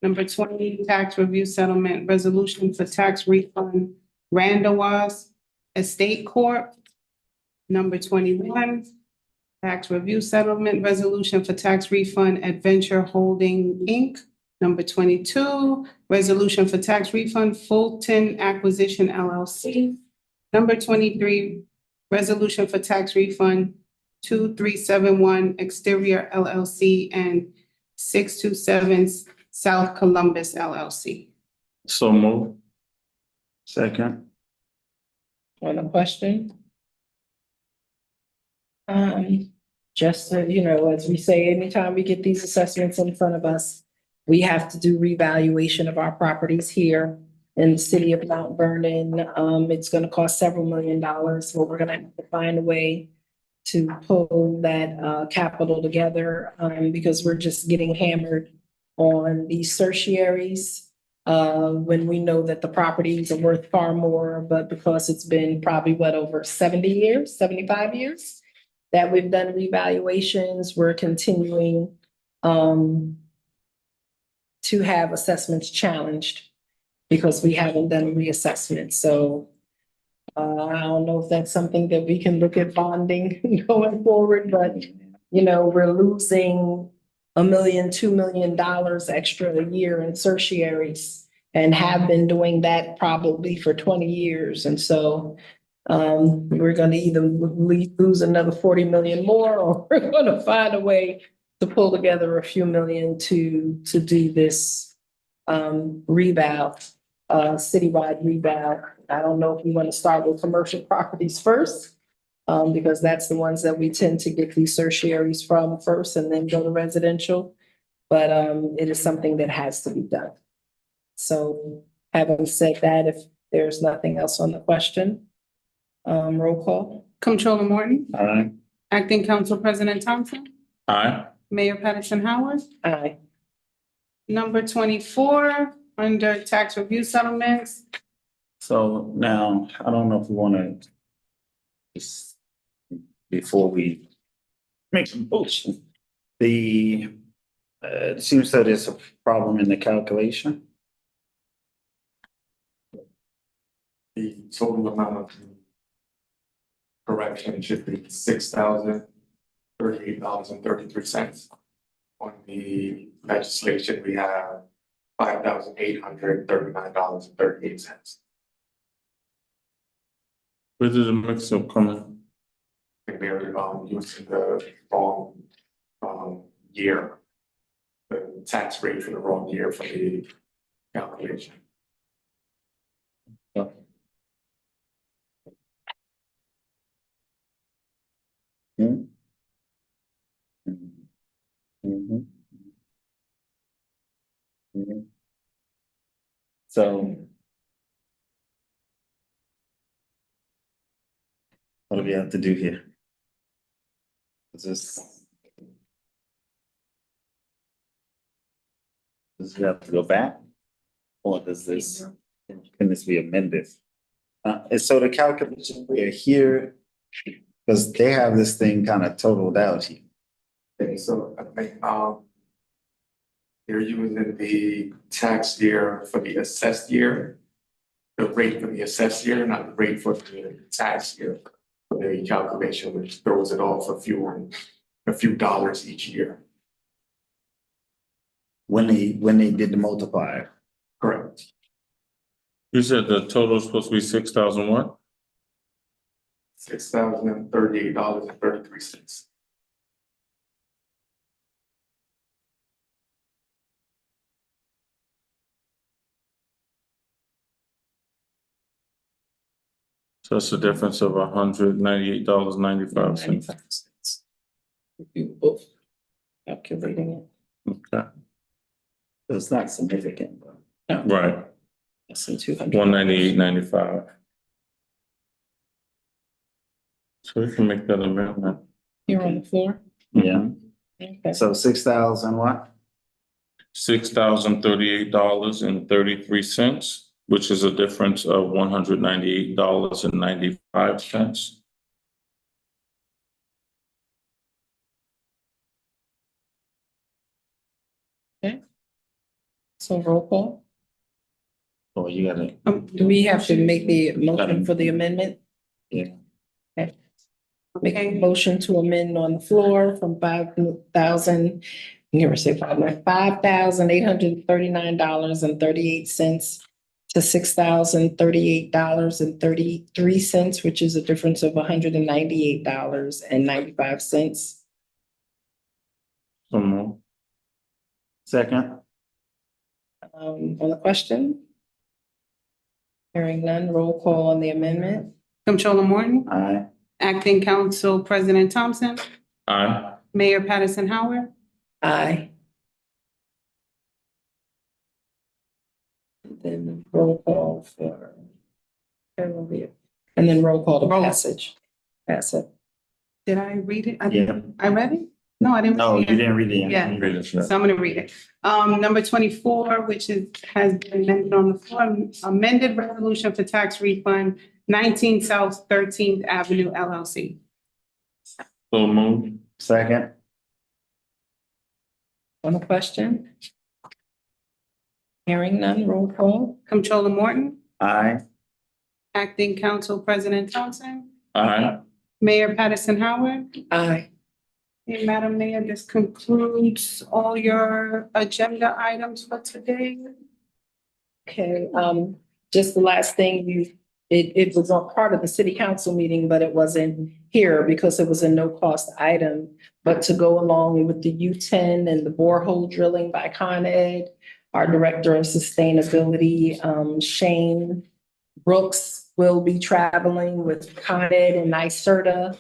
Number 20, tax review settlement resolution for tax refund Randawas Estate Corp. Number 21, tax review settlement resolution for tax refund Adventure Holding Inc. Number 22, resolution for tax refund Fulton Acquisition LLC. Number 23, resolution for tax refund 2371 Exterior LLC and 627 South Columbus LLC. So move. Second. On the question? Just so as we say, anytime we get these assessments in front of us, we have to do revaluation of our properties here in the city of Mount Vernon. It's going to cost several $1 million. So we're going to have to find a way to pull that capital together because we're just getting hammered on these certiaries when we know that the properties are worth far more, but because it's been probably over 70 years, 75 years that we've done revaluations, we're continuing to have assessments challenged because we haven't done a reassessment. So I don't know if that's something that we can look at bonding going forward, but we're losing $1 million, $2 million extra a year in tertiaries and have been doing that probably for 20 years. And so we're going to either lose another 40 million more, or we're going to find a way to pull together a few million to do this reval, citywide reval. I don't know if you want to start with commercial properties first, because that's the ones that we tend to get these tertiaries from first and then go to residential. But it is something that has to be done. So having said that, if there's nothing else on the question, roll call. Comptroller Morton, Aye. Acting Council President Thompson, Aye. Mayor Patterson Howard. Aye. Number 24, under tax review settlements. So now, I don't know if we wanna just, before we make a motion, it seems that there's a problem in the calculation. The total amount of correction should be $6,038.33. On the legislation, we have $5,839.38. Where did the mix up come in? They're using the wrong year, the tax rate for the wrong year for the calculation. Hmm? Mhm. Mhm. So. What do we have to do here? Is this? Does it have to go back? Or does this, can this be amended? And so the calculation we are here, because they have this thing kind of totaled out here. Okay, so I think they're using the tax year for the assessed year. The rate for the assessed year, not the rate for the tax year. For the calculation, which throws it off a few dollars each year. When they did the multiplier. Correct. You said the total is supposed to be 6,000 what? $6,038.33. So that's a difference of $198.95. If you both calculating Okay, So it's not significant, but. right, less than 200. 198.95. So we can make that amendment. Here on the floor. Yeah, Okay. so 6,000 what? $6,038.33, which is a difference of $198.95. So roll call. Or you gotta, Do we have to make the motion for the amendment? yeah, Make a Okay. motion to amend on the floor from $5,839.38 to $6,038.33, which is a difference of $198.95. So moved. second, On the question? Hearing none, roll call on the amendment. Comptroller Morton, aye. Acting Council President Thompson, Aye. Mayor Patterson Howard. Aye. Then roll call for. And then roll call to passage. Pass it. Did I read it? Yeah. I read it? No, I didn't. No, read you it. didn't read it. Yeah. Read it, sure. So I'm gonna read it. Number 24, which has been amended on the floor, amended resolution for tax refund, 19 South 13th Avenue LLC. So moved. Second, On the question? Hearing none, roll call. Controller Morton, aye. Acting Council President Thompson, Aye. Mayor Patterson Howard. Aye. And Madam Mayor, this concludes all your agenda items for today. Okay, just the last thing, it was on part of the city council meeting, but it wasn't here because it was a no-cost item. But to go along with the U-10 and the borehole drilling by Con Ed, our Director of Sustainability, Shane Brooks, will be traveling with Con Ed and NYSERDA.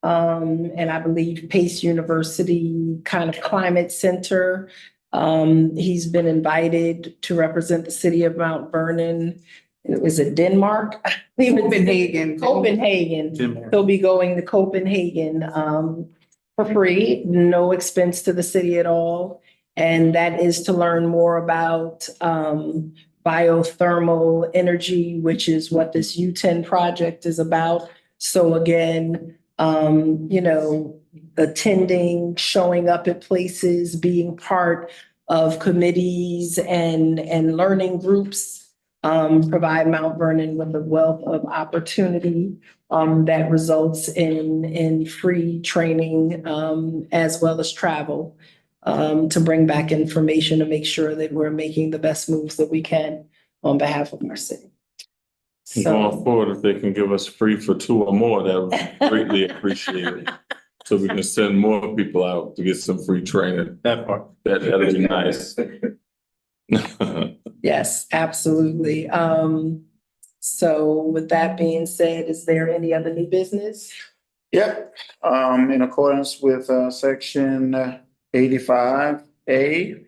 And I believe Pace University kind of Climate Center. He's been invited to represent the city of Mount Vernon. Is it Denmark? Copenhagen. Copenhagen. He'll be going to Copenhagen for free, no expense to the city at all. And that is to learn more about biothermal energy, which is what this U-10 project is about. So again, attending, showing up at places, being part of committees and learning groups provide Mount Vernon with a wealth of opportunity that results in free training as well as travel to bring back information to make sure that we're making the best moves that we can on behalf of our city. Going forward, if they can give us free for 2 or more, that would be greatly appreciated. So we can send more people out to get some free training. That part. That'd be nice. Yes, absolutely. So with that being said, is there any other new business? Yep, in accordance with, section 85A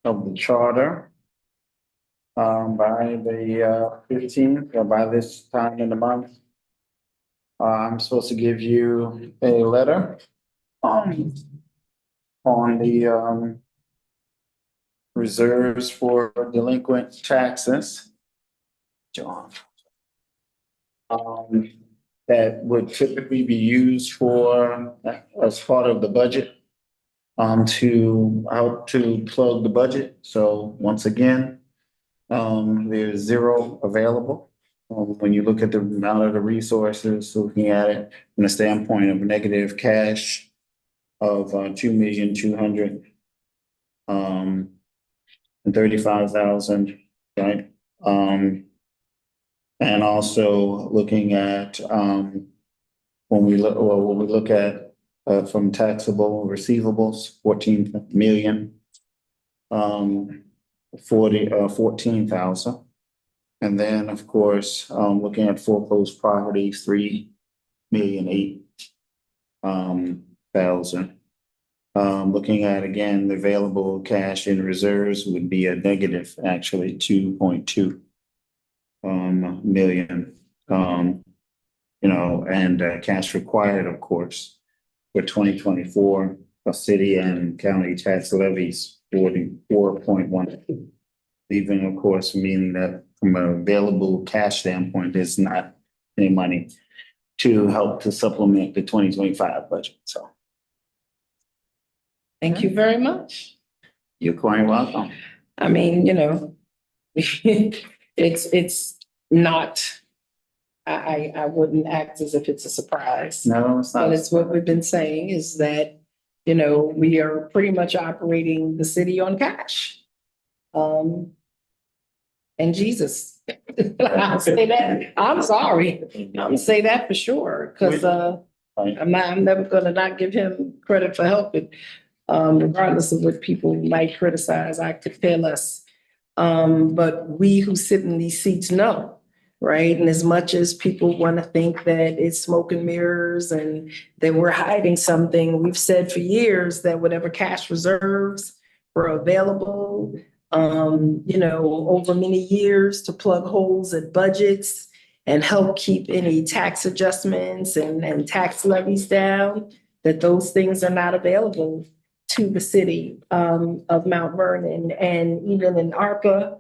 of the charter. By the 15th, or by this time in the month, I'm supposed to give you a letter on the reserves for delinquent taxes. John. That would typically be used for, as part of the budget, to help to plug the budget. So once again, there's zero available. When you look at the amount of the resources, looking at it from the standpoint of negative cash of 2,200,000 and 35,000, right? And also looking at when we look at from taxable receivables, 14 million. 14,000. And then, of course, looking at foreclosed properties, 3,008,000. Looking at, again, the available cash in reserves would be a negative, actually, 2.2 million. And cash required, of course, for 2024, for city and county tax levies, 44.1. Even, of course, meaning that from an available cash standpoint, there's not any money to help to supplement the 2025 budget. So Thank you very much. you're quite welcome. I mean, it's not, I wouldn't act as if it's a surprise. No, it's But not. it's what we've been saying is that, we are pretty much operating the city on cash. And Jesus. I'll say that. I'm sorry. I'm gonna say that for sure, because I'm never gonna not give him credit for helping. Regardless of what people might criticize, I could care less. But we who sit in these seats know, right? And as much as people want to think that it's smoke and mirrors and that we're hiding something, we've said for years that whatever cash reserves were available, over many years to plug holes at budgets and help keep any tax adjustments and tax levies down, that those things are not available to the city of Mount Vernon. And even in ARPA,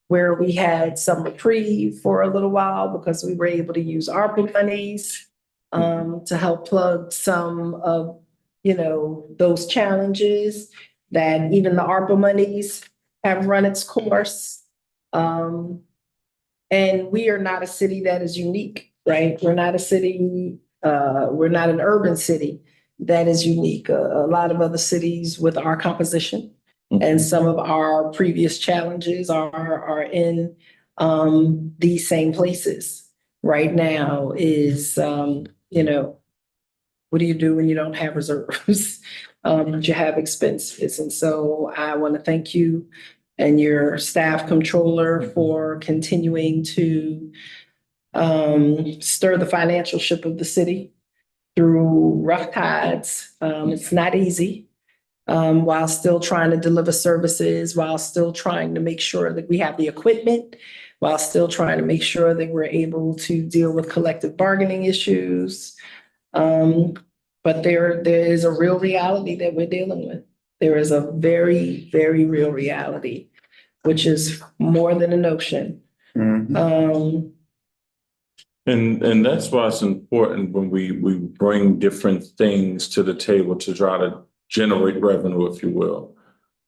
where we had some reprieve for a little while because we were able to use ARPA monies to help plug some of, those challenges, that even the ARPA monies have run its course. And we are not a city that is unique, right? We're not a city, we're not an urban city that is unique. A lot of other cities with our composition and some of our previous challenges are in these same places. Right now is, what do you do when you don't have reserves? But you have expenses. And so I want to thank you and your staff controller for continuing to stir the financial ship of the city through rough tides. It's not easy, while still trying to deliver services, while still trying to make sure that we have the equipment, while still trying to make sure that we're able to deal with collective bargaining issues. But there is a real reality that we're dealing with. There is a very, very real reality, which is more than a notion. Mhm. And that's why it's important when we bring different things to the table to try to generate revenue, if you will.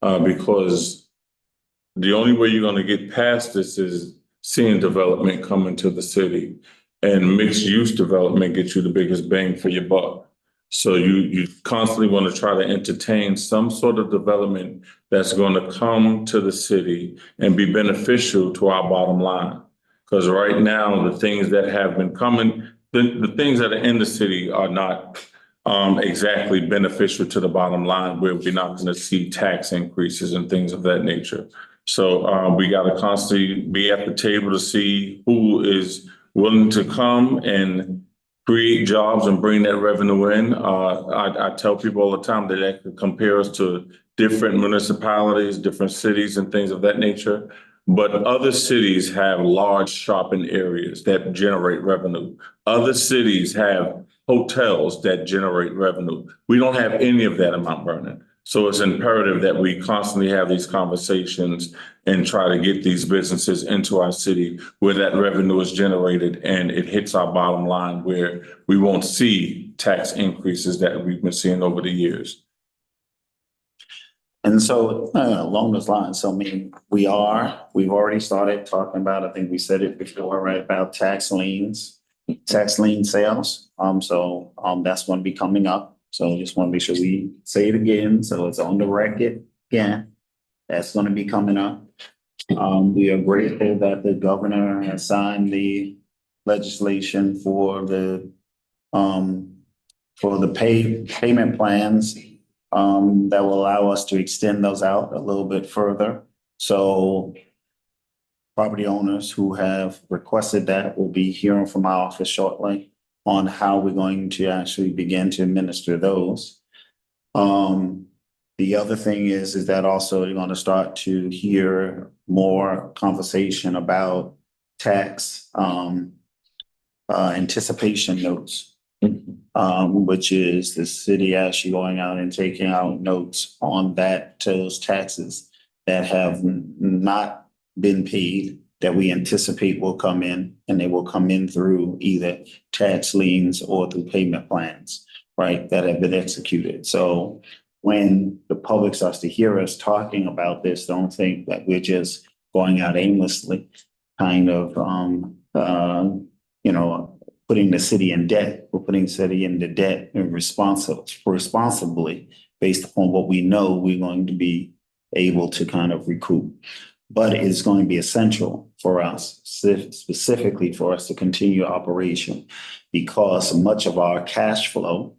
Because the only way you're going to get past this is seeing development come into the city, and mixed use development gets you the biggest bang for your buck. So you constantly want to try to entertain some sort of development that's going to come to the city and be beneficial to our bottom line. Because right now, the things that have been coming, the things that are in the city are not exactly beneficial to the bottom line, where we're not going to see tax increases and things of that nature. So we got to constantly be at the table to see who is willing to come and create jobs and bring that revenue in. I tell people all the time that they can compare us to different municipalities, different cities and things of that nature. But other cities have large shopping areas that generate revenue. Other cities have hotels that generate revenue. We don't have any of that in Mount Vernon. So it's imperative that we constantly have these conversations and try to get these businesses into our city where that revenue is generated and it hits our bottom line, where we won't see tax increases that we've been seeing over the years. And so along those lines, so I mean, we've already started talking about, I think we said it before, right, about tax lien sales. So that's going to be coming up. So just want to make sure we say it again. So it's on the record again. That's going to be coming up. We are grateful that the governor has signed the legislation for the payment plans that will allow us to extend those out a little bit further. So property owners who have requested that will be hearing from our office shortly on how we're going to actually begin to administer those. The other thing is that also you're going to start to hear more conversation about tax anticipation notes, which is the city actually going out and taking out notes on those taxes that have not been paid, that we anticipate will come in, and they will come in through either tax liens or through payment plans, right, that have been executed. So when the public starts to hear us talking about this, don't think that we're just going out aimlessly, kind of, putting the city in debt. We're putting the city into debt and responsibly based upon what we know we're going to be able to kind of recoup. But it's going to be essential for us, specifically for us to continue operation, because much of our cash flow,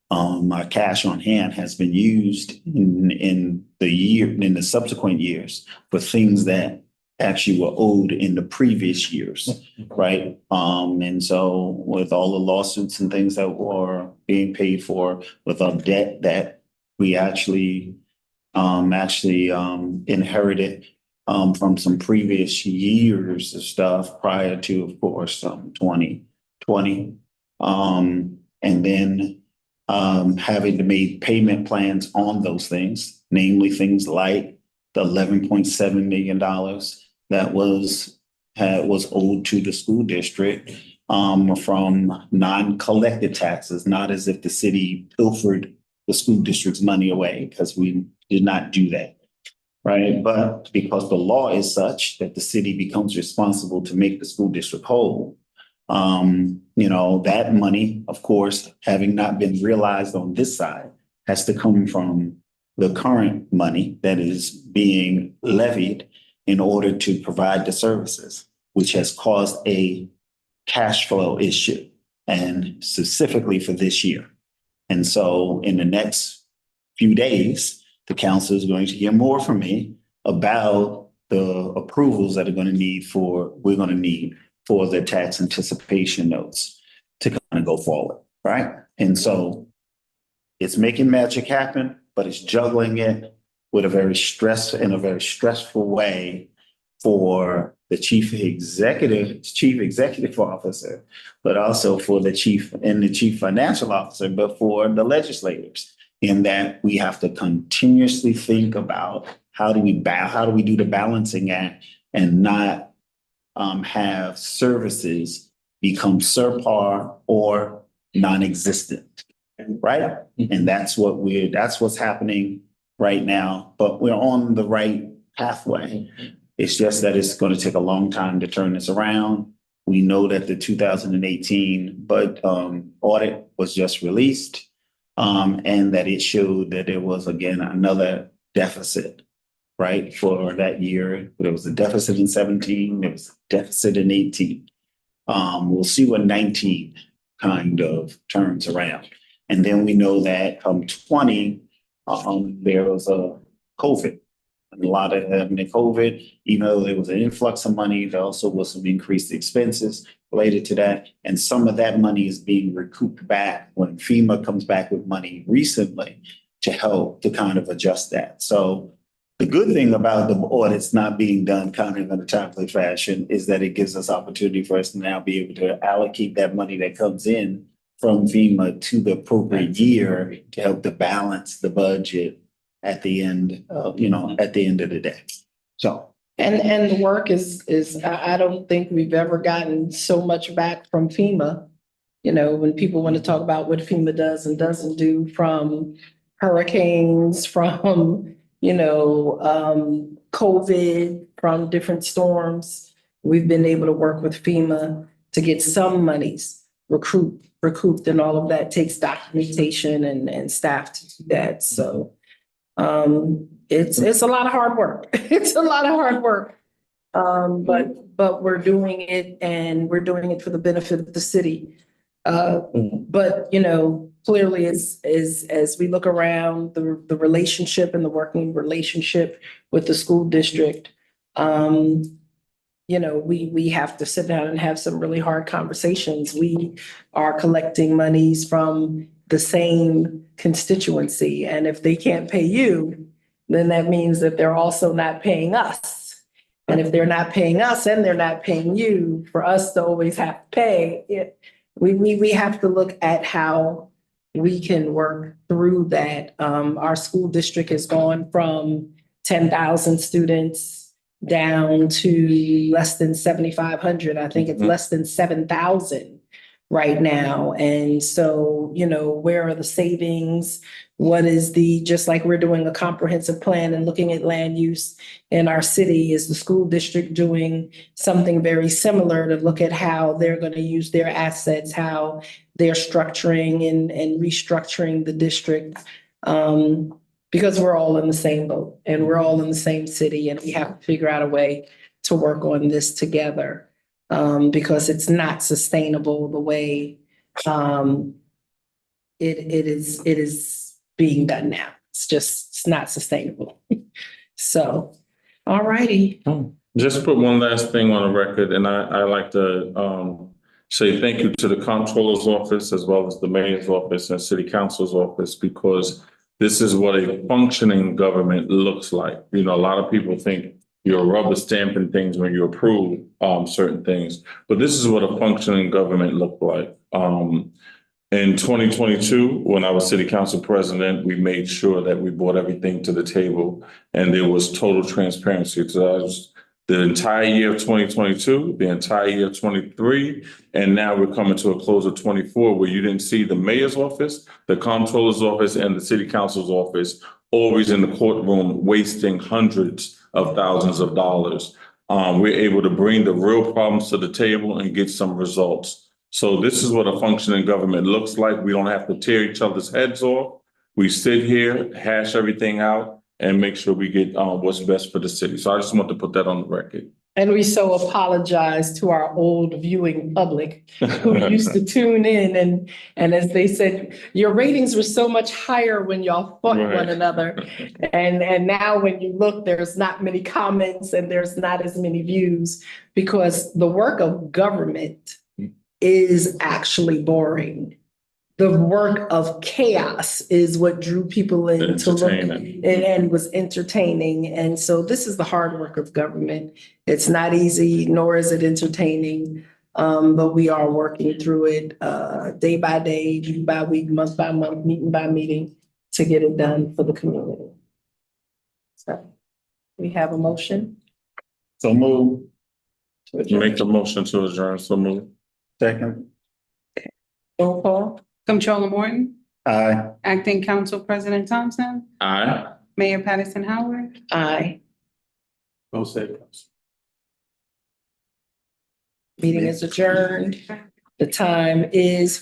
our cash on hand, has been used in the subsequent years for things that actually were owed in the previous years, right? And so with all the lawsuits and things that were being paid for, with our debt that we actually inherited from some previous years of stuff prior to, of course, 2020. And then having to make payment plans on those things, namely things like the $11.7 million that was owed to the school district from non-collected taxes, not as if the city pilfered the school district's money away, because we did not do that. Right, but because the law is such that the city becomes responsible to make the school district whole. That money, of course, having not been realized on this side, has to come from the current money that is being levied in order to provide the services, which has caused a cash flow issue, and specifically for this year. And so in the next few days, the council is going to hear more from me about the approvals that we're going to need for the tax anticipation notes to kind of go forward, right? And so it's making magic happen, but it's juggling it with a very stressful way for the chief executive officer, but also for the chief financial officer, but for the legislators, in that we have to continuously think about how do we do the balancing act and not have services become subpar or non-existent, right? And that's what's happening right now, but we're on the right pathway. It's just that it's going to take a long time to turn this around. We know that the 2018 audit was just released. And that it showed that there was, again, another deficit, right, for that year. There was a deficit in 17, there was a deficit in 18. We'll see what 19 kind of turns around. And then we know that 20, there was a COVID. And a lot of the COVID, even though there was an influx of money, there also was some increased expenses related to that. And some of that money is being recouped back when FEMA comes back with money recently to help to kind of adjust that. So the good thing about the audits not being done kind of in a timely fashion is that it gives us opportunity for us to now be able to allocate that money that comes in from FEMA to the appropriate year to help to balance the budget at the end of the day. So. And the work is, I don't think we've ever gotten so much back from FEMA. When people want to talk about what FEMA does and doesn't do, from hurricanes, from, COVID, from different storms, we've been able to work with FEMA to get some monies recouped, and all of that takes documentation and staff to do that. So it's a lot of hard work. It's a lot of hard work. But we're doing it, and we're doing it for the benefit of the city. But clearly as we look around the relationship and the working relationship with the school district, we have to sit down and have some really hard conversations. We are collecting monies from the same constituency, and if they can't pay you, then that means that they're also not paying us. And if they're not paying us and they're not paying you, for us to always have to pay it, we have to look at how we can work through that. Our school district has gone from 10,000 students down to less than 7,500. I think it's less than 7,000 right now. And so, where are the savings? What is just like we're doing a comprehensive plan and looking at land use in our city, is the school district doing something very similar to look at how they're going to use their assets, how they're structuring and restructuring the district? Because we're all in the same boat and we're all in the same city, and we have to figure out a way to work on this together. Because it's not sustainable the way it is being done now. It's not sustainable. So, all righty. Just put one last thing on the record, and I like to say thank you to the comptroller's office as well as the mayor's office and city council's office, because this is what a functioning government looks like. A lot of people think you're rubber stamping things when you approve certain things, but this is what a functioning government looks like. In 2022, when I was city council president, we made sure that we brought everything to the table and there was total transparency. So that was the entire year of 2022, the entire year of 23, and now we're coming to a close of 24 where you didn't see the mayor's office, the comptroller's office, and the city council's office always in the courtroom wasting hundreds of thousands of dollars. We're able to bring the real problems to the table and get some results. So this is what a functioning government looks like. We don't have to tear each other's heads off. We sit here, hash everything out, and make sure we get what's best for the city. So I just want to put that on the record. And we so apologize to our old viewing public who used to tune in and as they said, your ratings were so much higher when y'all fought Right. one another. And now when you look, there's not many comments and there's not as many views because the work of government is actually boring. The work of chaos is what drew people in to look Entertaining. and was entertaining. And so this is the hard work of government. It's not easy, nor is it entertaining. But we are working through it day by day, week by week, month by month, meeting by meeting to get it done for the community. So we have a motion. So move. to adjourn. Make the motion to adjourn, so move. Second. Roll call. Comptroller Morton, Aye. Acting Council President Thompson, Aye. Mayor Patterson Howard. Aye. Well said. Meeting is adjourned. The time is